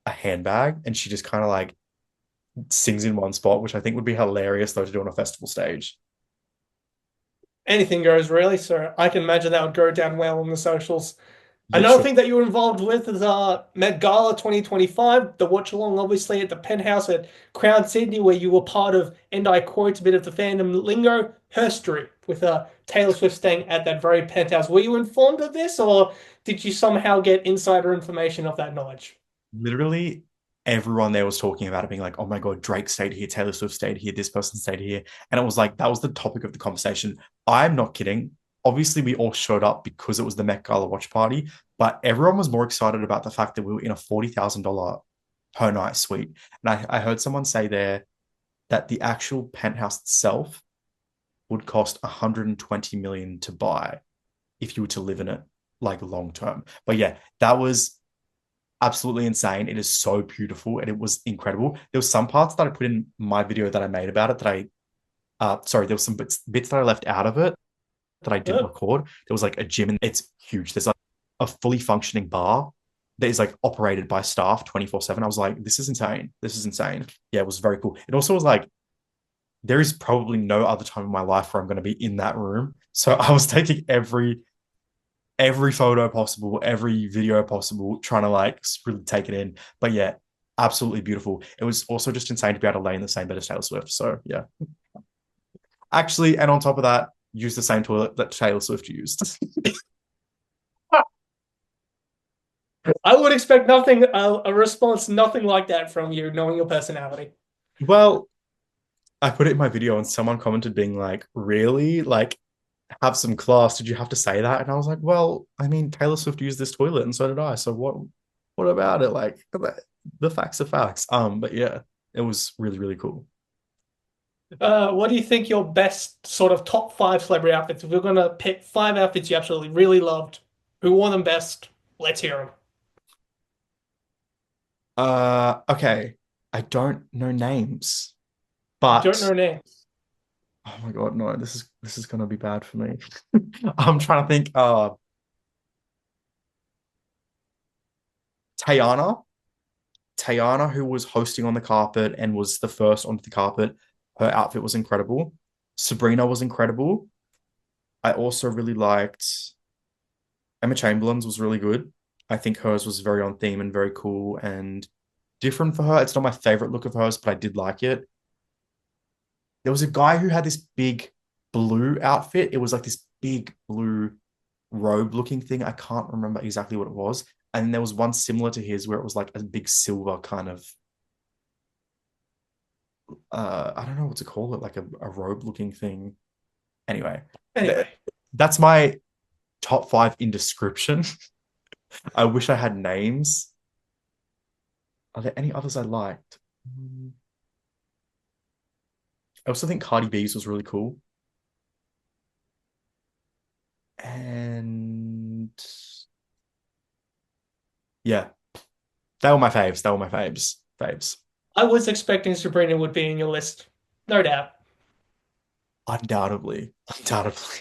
a handbag and she just kind of like sings in one spot, which I think would be hilarious though to do on a festival stage. Anything goes really. So I can imagine that would go down well on the socials. Another literally. thing that you were involved with is Met Gala 2025, the watch along, obviously at the Penthouse at Crown Sydney, where you were part of, and I quote a bit of the fandom lingo, herstory, with Taylor Swift staying at that very penthouse. Were you informed of this, or did you somehow get insider information of that knowledge? Literally everyone there was talking about it, being like, oh my God, Drake stayed here, Taylor Swift stayed here, this person stayed here. And it was like, that was the topic of the conversation. I'm not kidding. Obviously, we all showed up because it was the Met Gala watch party, but everyone was more excited about the fact that we were in a $40,000 per night suite. And I heard someone say there that the actual penthouse itself would cost 120 million to buy if you were to live in it like long term. But yeah, that was absolutely insane. It is so beautiful and it was incredible. There was some parts that I put in my video that I made about it that sorry, there was some bits that I left out of it that I didn't Uh, record. There was like a gym and it's huge. There's like a fully functioning bar that is like operated by staff 24/7. I was like, this is insane. This is insane. Yeah, it was very cool. It also was like, there is probably no other time in my life where I'm going to be in that room. So I was taking every photo possible, every video possible, trying to like really take it in. But yeah, absolutely beautiful. It was also just insane to be able to lay in the same bed as Taylor Swift. So yeah, actually, and on top of that, use the same toilet that Taylor Swift used. I would expect nothing, a response, nothing like that from you, knowing your personality. Well, I put it in my video and someone commented being like, really? Like, have some class. Did you have to say that? And I was like, well, I mean, Taylor Swift used this toilet and so did I. So what about it? Like the facts are facts. But yeah, it was really, really cool. What do you think your best sort of top five celebrity outfits? If we're gonna pick five outfits you absolutely really loved, who wore them best? Let's hear them. Okay. I don't know names, You don't but know names. oh my God, no, this is gonna be bad for me. I'm trying to think. Tayana, Tayana, who was hosting on the carpet and was the first onto the carpet, her outfit was incredible. Sabrina was incredible. I also really liked Emma Chamberlain's was really good. I think hers was very on theme and very cool and different for her. It's not my favorite look of hers, but I did like it. There was a guy who had this big blue outfit. It was like this big blue robe looking thing. I can't remember exactly what it was. And there was one similar to his where it was like a big silver kind of I don't know what to call it, like a robe looking thing. Anyway, th- Anyway, that's my top five in description. I wish I had names. Are there any others I liked? I also think Cardi B's was really cool. And yeah, they were my faves. They were my faves. Faves. I was expecting Sabrina would be in your list, no doubt. Undoubtedly. Undoubtedly.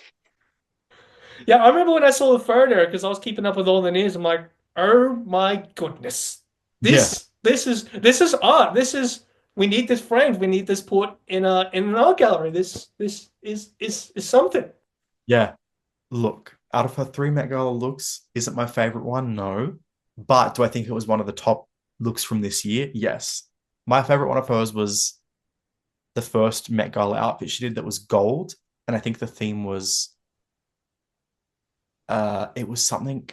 Yeah, I remember when I saw the photo because I was keeping up with all the news. I'm like, oh my goodness, Yeah. this is art. This is we need this framed. We need this put in an art gallery. This is something. Yeah. Look, out of her three Met Gala looks, is it my favorite one? No. But do I think it was one of the top looks from this year? Yes. My favorite one of hers was the first Met Gala outfit she did that was gold. And I think the theme was it was something.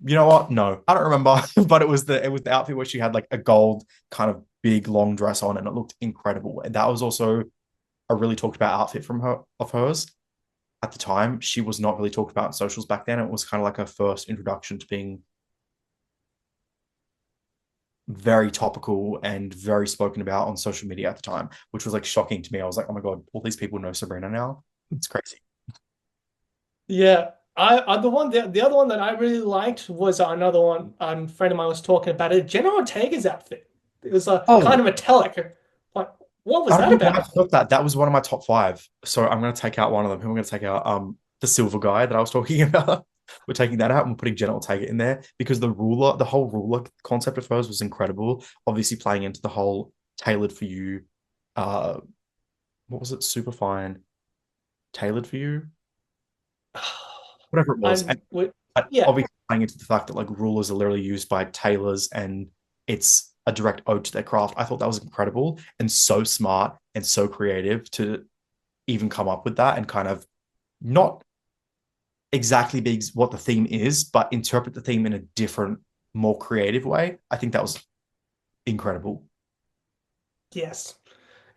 You know what? No, I don't remember. But it was the outfit where she had like a gold kind of big long dress on and it looked incredible. And that was also a really talked about outfit from her of hers. At the time, she was not really talked about in socials back then. It was kind of like her first introduction to being very topical and very spoken about on social media at the time, which was like shocking to me. I was like, oh my God, all these people know Sabrina now. It's crazy. Yeah, the other one that I really liked was another one. A friend of mine was talking about it. Jenna Ortega's outfit. It was a kind Oh, of metallic. Like, what was I don't that know why I about? thought that. That was one of my top five. So I'm gonna take out one of them. Who am I gonna take out? The silver guy that I was talking about. We're taking that out and we're putting Jenna Ortega in there because the whole ruler concept of hers was incredible. Obviously playing into the whole tailored for you, uh, what was it? Super fine, tailored for you. whatever it was. And And we, yeah. obviously playing into the fact that like rulers are literally used by tailors and it's a direct ode to their craft. I thought that was incredible and so smart and so creative to even come up with that and kind of not exactly be what the theme is, but interpret the theme in a different, more creative way. I think that was incredible. Yes.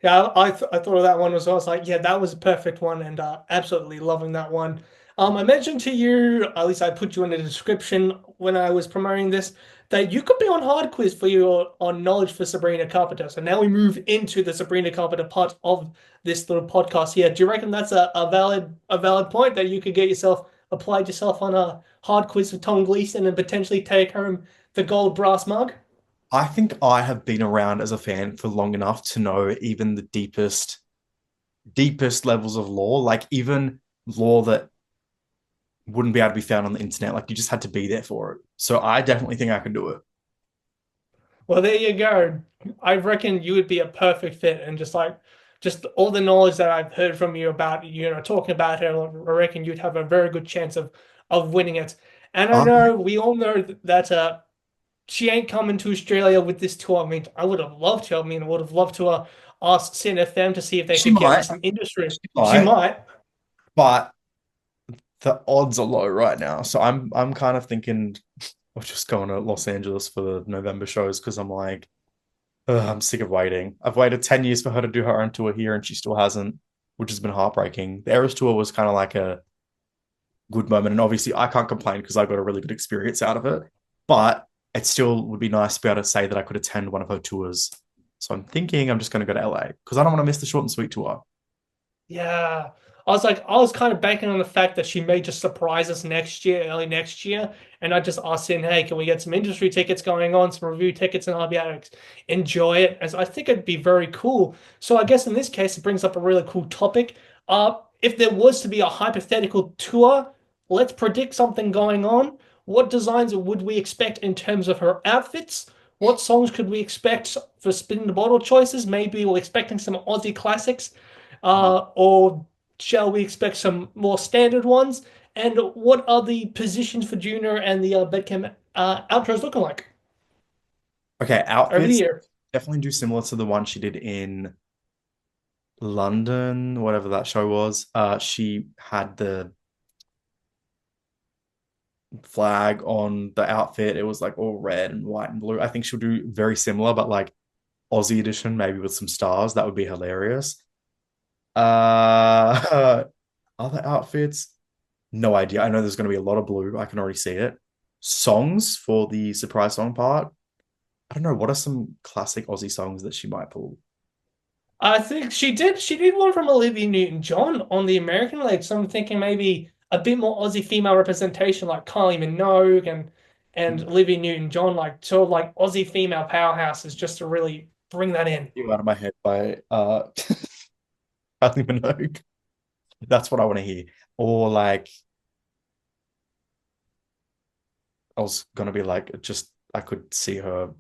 Yeah, I thought of that one as well. I was like, yeah, that was a perfect one, and absolutely loving that one. I mentioned to you, at least I put you in the description when I was promoting this, that you could be on hard quiz for your on knowledge for Sabrina Carpenter. So now we move into the Sabrina Carpenter part of this little podcast here. Do you reckon that's a valid point that you could get yourself applied yourself on a hard quiz with Tom Gleeson and potentially take home the gold brass mug? I think I have been around as a fan for long enough to know even the deepest levels of lore, like even lore that wouldn't be able to be found on the internet. Like you just had to be there for it. So I definitely think I can do it. Well, there you go. I reckon you would be a perfect fit, and just all the knowledge that I've heard from you about, talking about her, I reckon you'd have a very good chance of winning it. And I I, know we all know that she ain't coming to Australia with this tour. I mean, I would have loved to. I mean, I would have loved to ask CNFM to see if they she could get her might, some industry. she She might, might. but the odds are low right now. So I'm kind of thinking of just going to Los Angeles for the November shows because I'm like, ugh, I'm sick of waiting. I've waited 10 years for her to do her own tour here and she still hasn't, which has been heartbreaking. The Eras tour was kind of like a good moment. And obviously, I can't complain because I got a really good experience out of it. But it still would be nice to be able to say that I could attend one of her tours. So I'm thinking I'm just going to go to LA because I don't want to miss the short and sweet tour. Yeah. I was kind of banking on the fact that she may just surprise us next year, early next year. And I just asked in, hey, can we get some industry tickets going on, some review tickets, and I'll be able to enjoy it. As I think it'd be very cool. So I guess in this case, it brings up a really cool topic. If there was to be a hypothetical tour, let's predict something going on. What designs would we expect in terms of her outfits? What songs could we expect for spin the bottle choices? Maybe we're expecting some Aussie classics. Or shall we expect some more standard ones? And what are the positions for Junior and the Bedcam outros looking like Okay, over the outfits year? definitely do similar to the one she did in London, whatever that show was. She had the flag on the outfit. It was like all red and white and blue. I think she'll do very similar, but like Aussie edition, maybe with some stars. That would be hilarious. Other outfits, no idea. I know there's going to be a lot of blue. I can already see it. Songs for the surprise song part. I don't know. What are some classic Aussie songs that she might pull? I think she did one from Olivia Newton-John on the American leg. So I'm thinking maybe a bit more Aussie female representation like Kylie Minogue and Olivia Newton-John, like sort of like Aussie female powerhouses, just to really bring that in. You out of my head by Kylie Minogue. That's what I want to hear. Or like I was gonna be like just I could see her.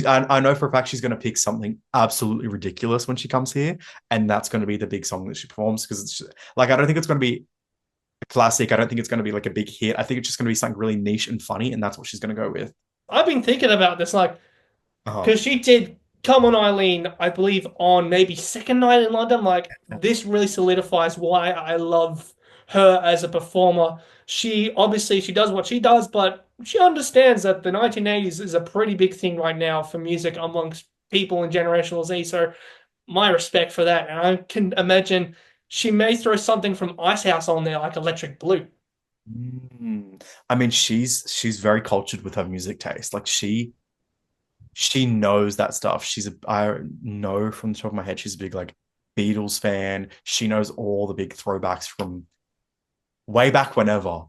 I know for a fact she's going to pick something absolutely ridiculous when she comes here, and that's going to be the big song that she performs because it's just, like I don't think it's going to be a classic. I don't think it's going to be like a big hit. I think it's just going to be something really niche and funny, and that's what she's going to go with. I've been thinking about this, like, Uh-huh. because she did Come On Eileen, I believe, on maybe second night in London. Like, this really solidifies why I love her as a performer. She does what she does, but she understands that the 1980s is a pretty big thing right now for music amongst people in Generational Z. So my respect for that. And I can imagine she may throw something from Icehouse on there, like Electric Blue. I mean, she's very cultured with her music taste. Like she knows that stuff. I know from the top of my head, she's a big like Beatles fan. She knows all the big throwbacks from way back whenever.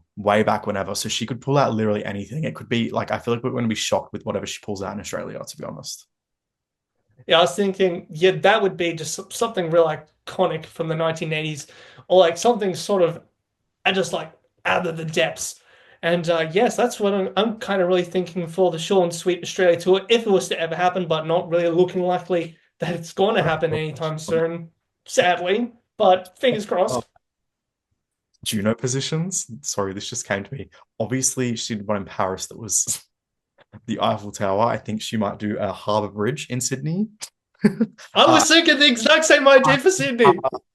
So she could pull out literally anything. It could be like I feel like we're going to be shocked with whatever she pulls out in Australia, to be honest. Yeah, I was thinking, yeah, that would be just something real iconic from the 1980s, or like something sort of just like out of the depths. And yes, that's what I'm kind of really thinking for the Short and Sweet Australia tour, if it was to ever happen, but not really looking likely that it's going to happen anytime soon, sadly. But fingers Oh, crossed. Juno positions. Sorry, this just came to me. Obviously, she did one in Paris that was the Eiffel Tower. I think she might do a Harbour Bridge in Sydney. I uh, was thinking the exact same I, idea for Sydney.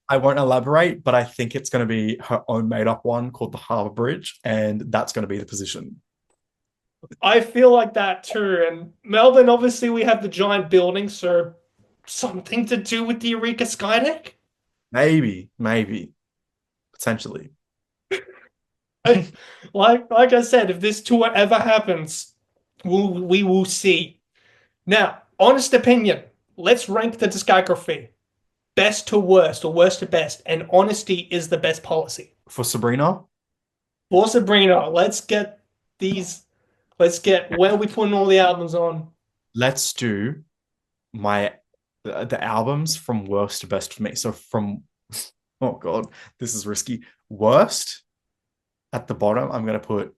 I won't elaborate, but I think it's going to be her own made up one called the Harbour Bridge, and that's going to be the position. I feel like that too. And Melbourne, obviously, we have the giant building, so something to do with the Eureka Skydeck. Maybe, potentially. I, like I said, if this tour ever happens, we will see. Now, honest opinion, let's rank the discography. Best to worst or worst to best, and honesty is the best policy. For Sabrina, For Sabrina, these, let's get where are we putting all the albums on? let's do my the albums from worst to best for me. So from oh god, this is risky. Worst at the bottom, I'm gonna put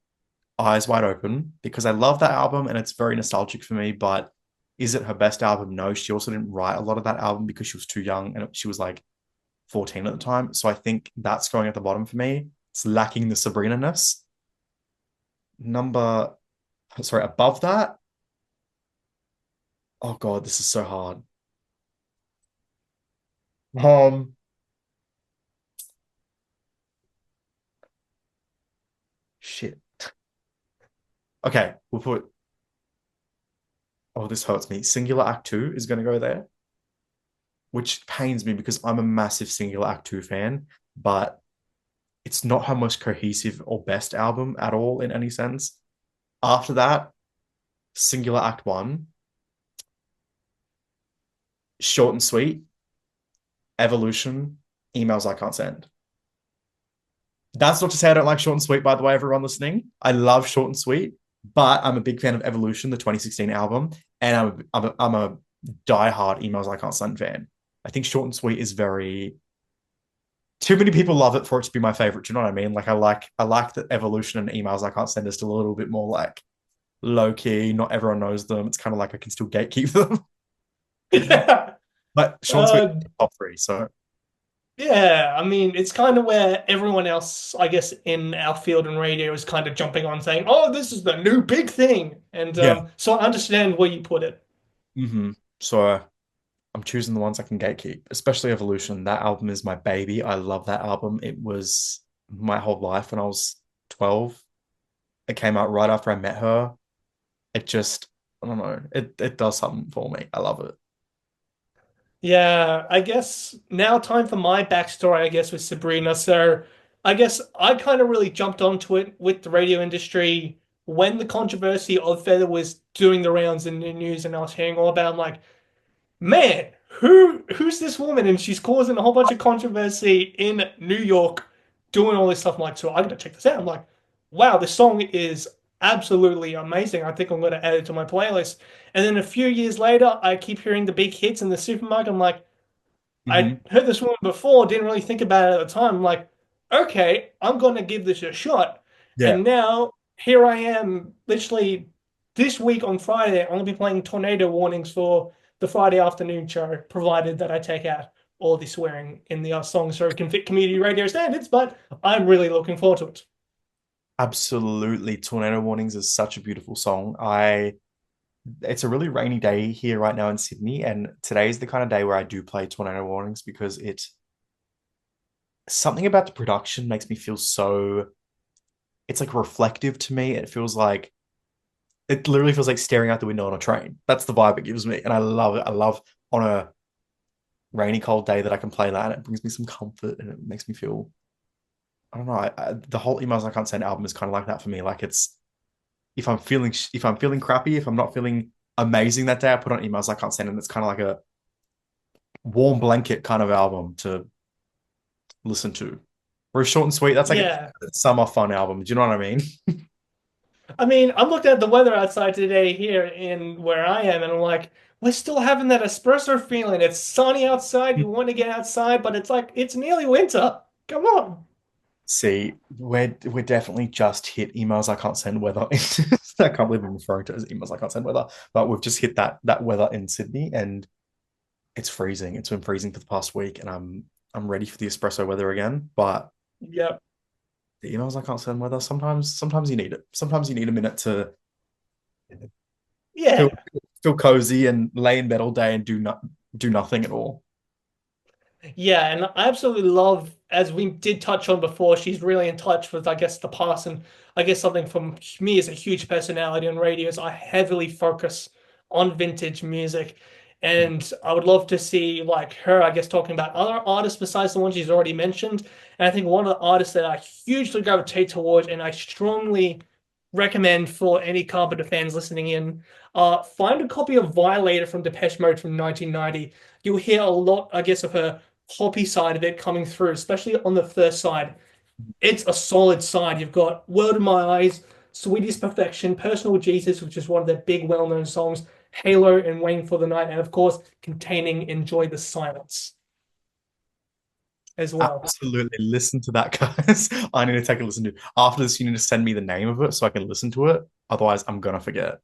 Eyes Wide Open because I love that album and it's very nostalgic for me. But is it her best album? No, she also didn't write a lot of that album because she was too young and she was like 14 at the time. So I think that's going at the bottom for me. It's lacking the Sabrina-ness. Number, sorry, above that. Oh God, this is so hard. Um, shit. Okay, we'll put. Oh, this hurts me. Singular Act 2 is going to go there, which pains me because I'm a massive Singular Act 2 fan, but it's not her most cohesive or best album at all in any sense. After that, Singular Act 1, Short and Sweet, Evolution, Emails I Can't Send. That's not to say I don't like Short and Sweet, by the way, everyone listening. I love Short and Sweet, but I'm a big fan of Evolution, the 2016 album, and I'm a diehard Emails I Can't Send fan. I think Short and Sweet is very too many people love it for it to be my favorite. Do you know what I mean? Like I like that Evolution and Emails I Can't Send is still a little bit more like low key. Not everyone knows them. It's kind of like I can still gatekeep them. Yeah. But Short and Sweet Uh, top three. So yeah, I mean, it's kind of where everyone else, I guess, in our field and radio is kind of jumping on saying, oh, this is the new big thing. And yeah. so I understand where you put it. So I'm choosing the ones I can gatekeep, especially Evolution. That album is my baby. I love that album. It was my whole life when I was 12. It came out right after I met her. It just, I don't know, it does something for me. I love it. Yeah, I guess now time for my backstory, I guess, with Sabrina. So I guess I kind of really jumped onto it with the radio industry when the controversy of Feather was doing the rounds in the news and I was hearing all about it. I'm like, man, who's this woman? And she's causing a whole bunch of controversy in New York doing all this stuff. I'm like, so I gotta check this out. I'm like, wow, this song is absolutely amazing. I think I'm gonna add it to my playlist. And then a few years later, I keep hearing the big hits in the supermarket. I'm like, I Hmm. heard this woman before, didn't really think about it at the time. I'm like, okay, I'm gonna give this a shot. Yeah, And now here I am, literally this week on Friday, I'm gonna be playing tornado warnings for the Friday afternoon show, provided that I take out all the swearing in the songs so it can fit community radio standards. But I'm really looking forward to it. absolutely. Tornado Warnings is such a beautiful song. It's a really rainy day here right now in Sydney, and today is the kind of day where I do play Tornado Warnings because something about the production makes me feel so, it's like reflective to me. It literally feels like staring out the window on a train. That's the vibe it gives me, and I love it. I love on a rainy, cold day that I can play that, and it brings me some comfort, and it makes me feel. I don't know. The whole Emails I Can't Send album is kind of like that for me. Like it's if I'm feeling crappy, if I'm not feeling amazing that day, I put on Emails I Can't Send, and it's kind of like a warm blanket kind of album to listen to. Whereas Short and Sweet, that's like Yeah. a summer fun album. Do you know what I mean? I mean, I'm looking at the weather outside today here in where I am, and I'm like, we're still having that espresso feeling. It's sunny outside. You want to get outside, but it's like it's nearly winter. Come on. See, we're definitely just hit Emails I Can't Send weather. I can't believe I'm referring to it as Emails I Can't Send weather, but we've just hit that weather in Sydney, and it's freezing. It's been freezing for the past week, and I'm ready for the espresso weather again. But Yep. the emails I can't send with us. Sometimes you need it. Sometimes you need a minute to feel Yeah. feel cozy and lay in bed all day and do nothing at all. Yeah, and I absolutely love, as we did touch on before, she's really in touch with, I guess, the past. And I guess something from me as a huge personality on radio is I heavily focus on vintage music. And I would love to see like her, I guess, talking about other artists besides the ones she's already mentioned. And I think one of the artists that I hugely gravitate towards and I strongly recommend for any Carpenter fans listening in, find a copy of Violator from Depeche Mode from 1990. You'll hear a lot, I guess, of her poppy side of it coming through, especially on the first side. It's a solid side. You've got World in My Eyes, Sweetest Perfection, Personal Jesus, which is one of their big well-known songs, Halo and Waiting for the Night, and of course, containing Enjoy the Silence as well. Absolutely listen to that, guys. I need to take a listen to. After this, you need to send me the name of it so I can listen to it. Otherwise, I'm gonna forget.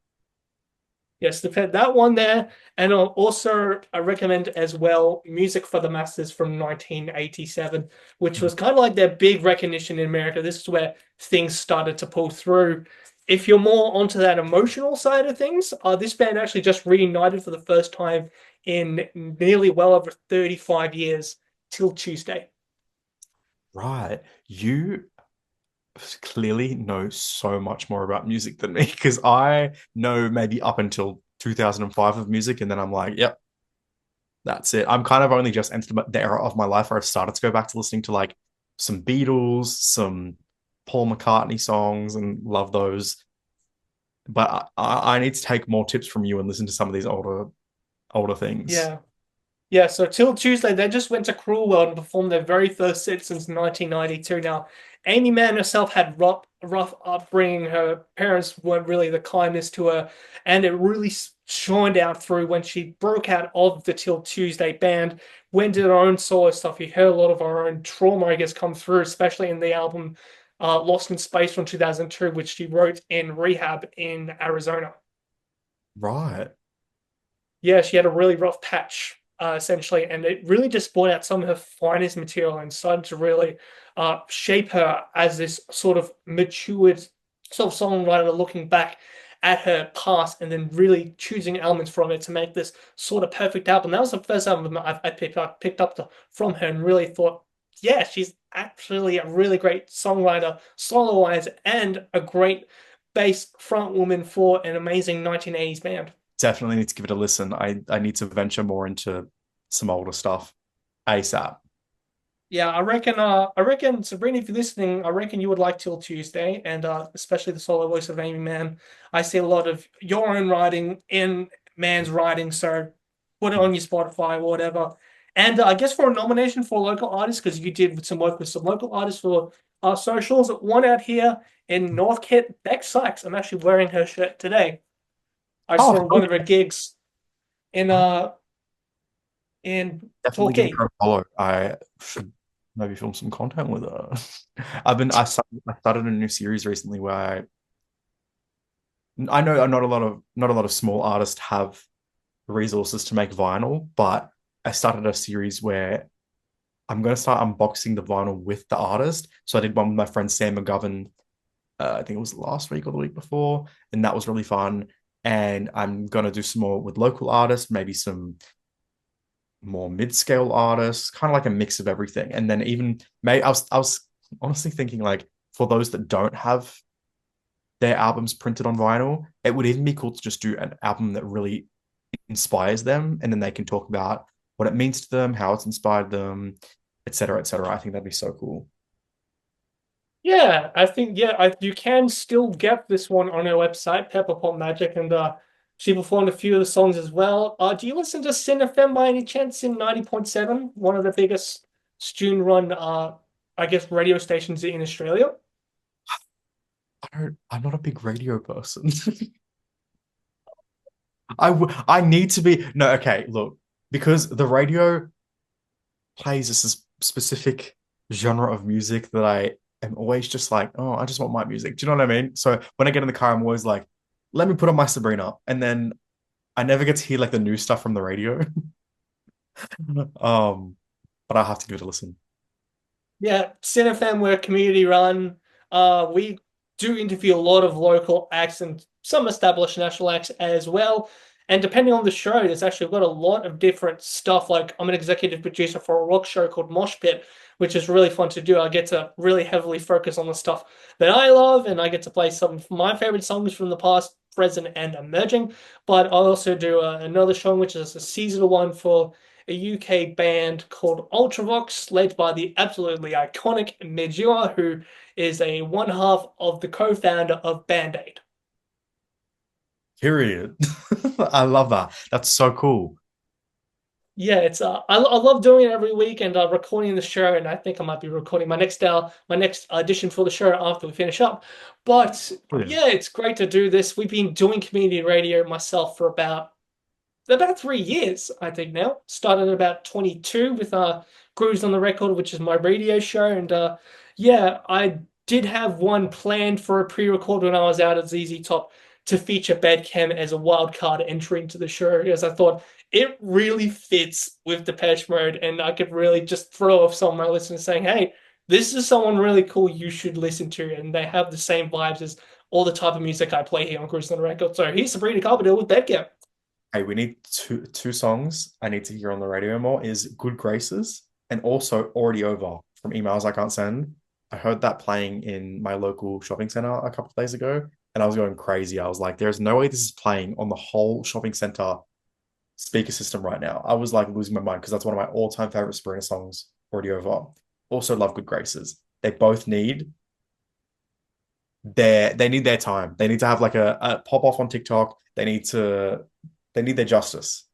Yes, that one there. And also, I recommend as well Music for the Masses from 1987, which was kind of like their big recognition in America. This is where things started to pull through. If you're more onto that emotional side of things, this band actually just reunited for the first time in nearly well over 35 years till Tuesday. Right. You clearly know so much more about music than me because I know maybe up until 2005 of music, and then I'm like, yep, that's it. I'm kind of only just entered the era of my life where I've started to go back to listening to like some Beatles, some Paul McCartney songs, and love those. But I need to take more tips from you and listen to some of these older things. Yeah. Yeah, so till Tuesday, they just went to Cruel World and performed their very first set since 1992. Now, Amy Mann herself had rough upbringing. Her parents weren't really the kindest to her, and it really shined out through when she broke out of the Till Tuesday band, went to her own solo stuff. You heard a lot of her own trauma, I guess, come through, especially in the album Lost in Space from 2002, which she wrote in rehab in Arizona. Right. Yeah, she had a really rough patch, essentially, and it really just brought out some of her finest material and started to really shape her as this sort of matured sort of songwriter looking back at her past and then really choosing elements from it to make this sort of perfect album. That was the first album I picked up from her and really thought, yeah, she's actually a really great songwriter, solo-wise, and a great bass front woman for an amazing 1980s band. Definitely need to give it a listen. I need to venture more into some older stuff ASAP. Yeah, I reckon Sabrina, if you're listening, I reckon you would like Till Tuesday, and especially the solo voice of Amy Mann. I see a lot of your own writing in Mann's writing, so put it on your Spotify or whatever. And I guess for a nomination for a local artist, because you did some work with some local artists for our socials, one out here in North Kent, Beck Sykes. I'm actually wearing her shirt today. I Oh, saw one of her gigs in yeah. Definitely give Torquay. her a follow. I should maybe film some content with her. I started a new series recently where I know not a lot of small artists have resources to make vinyl, but I started a series where I'm going to start unboxing the vinyl with the artist. So I did one with my friend Sam McGovern. I think it was last week or the week before, and that was really fun. And I'm gonna do some more with local artists, maybe some more mid-scale artists, kind of like a mix of everything. And then even maybe I was honestly thinking like for those that don't have their albums printed on vinyl, it would even be cool to just do an album that really inspires them, and then they can talk about what it means to them, how it's inspired them, et cetera, et cetera. I think that'd be so cool. Yeah, I think you can still get this one on her website, Pepper Pot Magic, and she performed a few of the songs as well. Do you listen to Sin FM by any chance in 90.7, one of the biggest student-run, I guess, radio stations in Australia? I'm not a big radio person. I need to be. No, okay, look, because the radio plays this specific genre of music that I am always just like, oh, I just want my music. Do you know what I mean? So when I get in the car, I'm always like, let me put on my Sabrina, and then I never get to hear like the new stuff from the radio. um, but I have to give it a listen. Yeah, Sin FM, we're community run. We do interview a lot of local acts and some established national acts as well. And depending on the show, there's actually got a lot of different stuff. Like I'm an executive producer for a rock show called Mosh Pit, which is really fun to do. I get to really heavily focus on the stuff that I love, and I get to play some of my favorite songs from the past, present, and emerging. But I also do another show, which is a seasonal one for a UK band called Ultravox, led by the absolutely iconic Medua, who is a one half of the co-founder of Band Aid. Period. I love that. That's so cool. Yeah, it's I love doing it every week and recording the show, and I think I might be recording my next audition for the show after we finish up. But Brilliant. yeah, it's great to do this. We've been doing community radio myself for about 3 years, I think now. Started at about 22 with Grooves on the Record, which is my radio show. And yeah, I did have one planned for a pre-record when I was out at ZZ Top to feature Badcam as a wild card entry into the show, as I thought it really fits with Depeche Mode, and I could really just throw off some of my listeners saying, hey, this is someone really cool you should listen to, and they have the same vibes as all the type of music I play here on Grooves on the Record. So here's Sabrina Carpenter with Badcam. Hey, we need two songs I need to hear on the radio more is Good Graces and also Already Over from Emails I Can't Send. I heard that playing in my local shopping center a couple of days ago, and I was going crazy. I was like, there's no way this is playing on the whole shopping center speaker system right now. I was like losing my mind because that's one of my all-time favorite Sabrina songs, Already Over. Also love Good Graces. They both need they need their time. They need to have like a pop off on TikTok. They need their justice.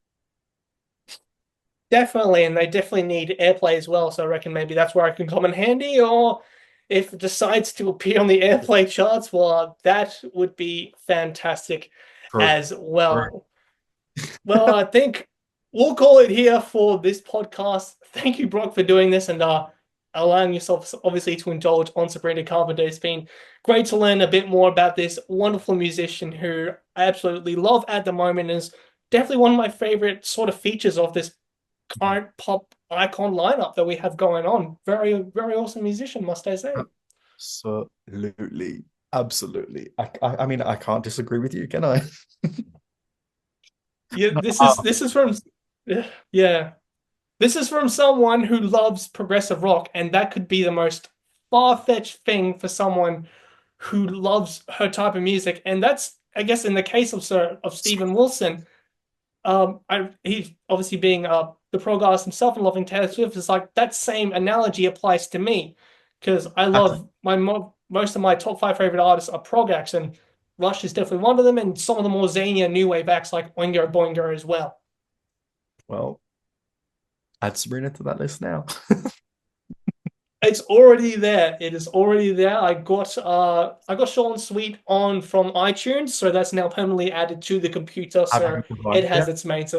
Definitely, and they definitely need airplay as well. So I reckon maybe that's where I can come in handy. Or if it decides to appear on the airplay charts, well, that would be fantastic True. as True. well. Well, I think we'll call it here for this podcast. Thank you, Brock, for doing this and allowing yourself, obviously, to indulge on Sabrina Carpenter. It's been great to learn a bit more about this wonderful musician who I absolutely love at the moment. Is definitely one of my favorite sort of features of this current pop icon lineup that we have going on. Very, very awesome musician, must I say. Absolutely. Absolutely. I mean, I can't disagree with you, can I? Yeah, this is from yeah. This is from someone who loves progressive rock, and that could be the most far-fetched thing for someone who loves her type of music. And that's, I guess, in the case of Steven Wilson, he's obviously being the prog artist himself and loving Taylor Swift is like that same analogy applies to me because I love most of my top five favorite artists are prog acts, and Rush is definitely one of them, and some of the more zanier new wave acts like Oingo Boingo as well. Well, add Sabrina to that list now. It's already there. It is already there. I got Sean Sweet on from iTunes, so that's now permanently added to the computer, Have so you it provided has yet? its mate.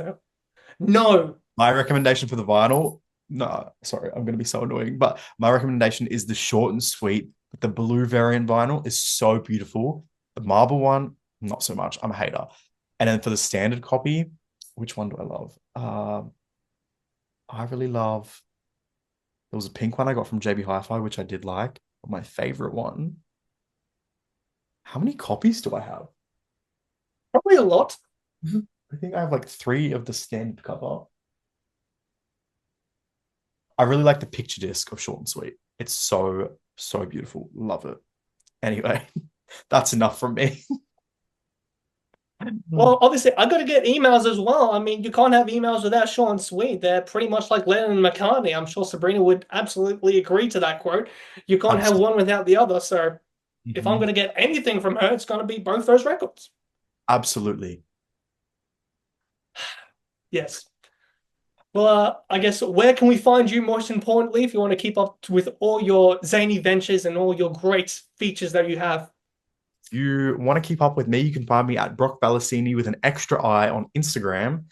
No, My recommendation for the vinyl, no, sorry, I'm going to be so annoying, but my recommendation is the short and sweet. The blue variant vinyl is so beautiful. The marble one, not so much. I'm a hater. And then for the standard copy, which one do I love? I really love. There was a pink one I got from JB Hi-Fi, which I did like. But my favorite one. How many copies do I have? probably a lot. I think I have like three of the standard cover. I really like the picture disc of Short and Sweet. It's so, so beautiful. Love it. Anyway, that's enough from me. Well, obviously, I got to get emails as well. I mean, you can't have emails without Sean Sweet. They're pretty much like Lennon and McCartney. I'm sure Sabrina would absolutely agree to that quote. You can't have Absolutely. one without the other. So if I'm Mhm. going to get anything from her, it's going to be both those records. Absolutely. Yes. Well, I guess where can we find you most importantly if you want to keep up with all your zany ventures and all your great features that you have? If you want to keep up with me, you can find me at Brock Valesini with an extra I on Instagram,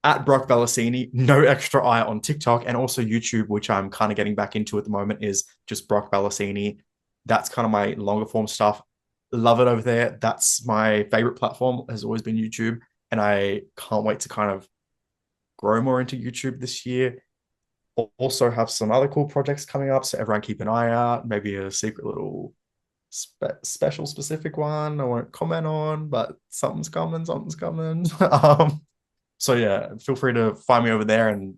at Brock Valesini, no extra I on TikTok, and also YouTube, which I'm kind of getting back into at the moment, is just Brock Valesini. That's kind of my longer form stuff. Love it over there. That's my favorite platform, has always been YouTube. And I can't wait to kind of grow more into YouTube this year. Also have some other cool projects coming up. So everyone keep an eye out. Maybe a secret little special specific one I won't comment on, but something's coming, something's coming. So yeah, feel free to find me over there and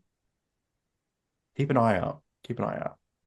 keep an eye out. Keep an eye out.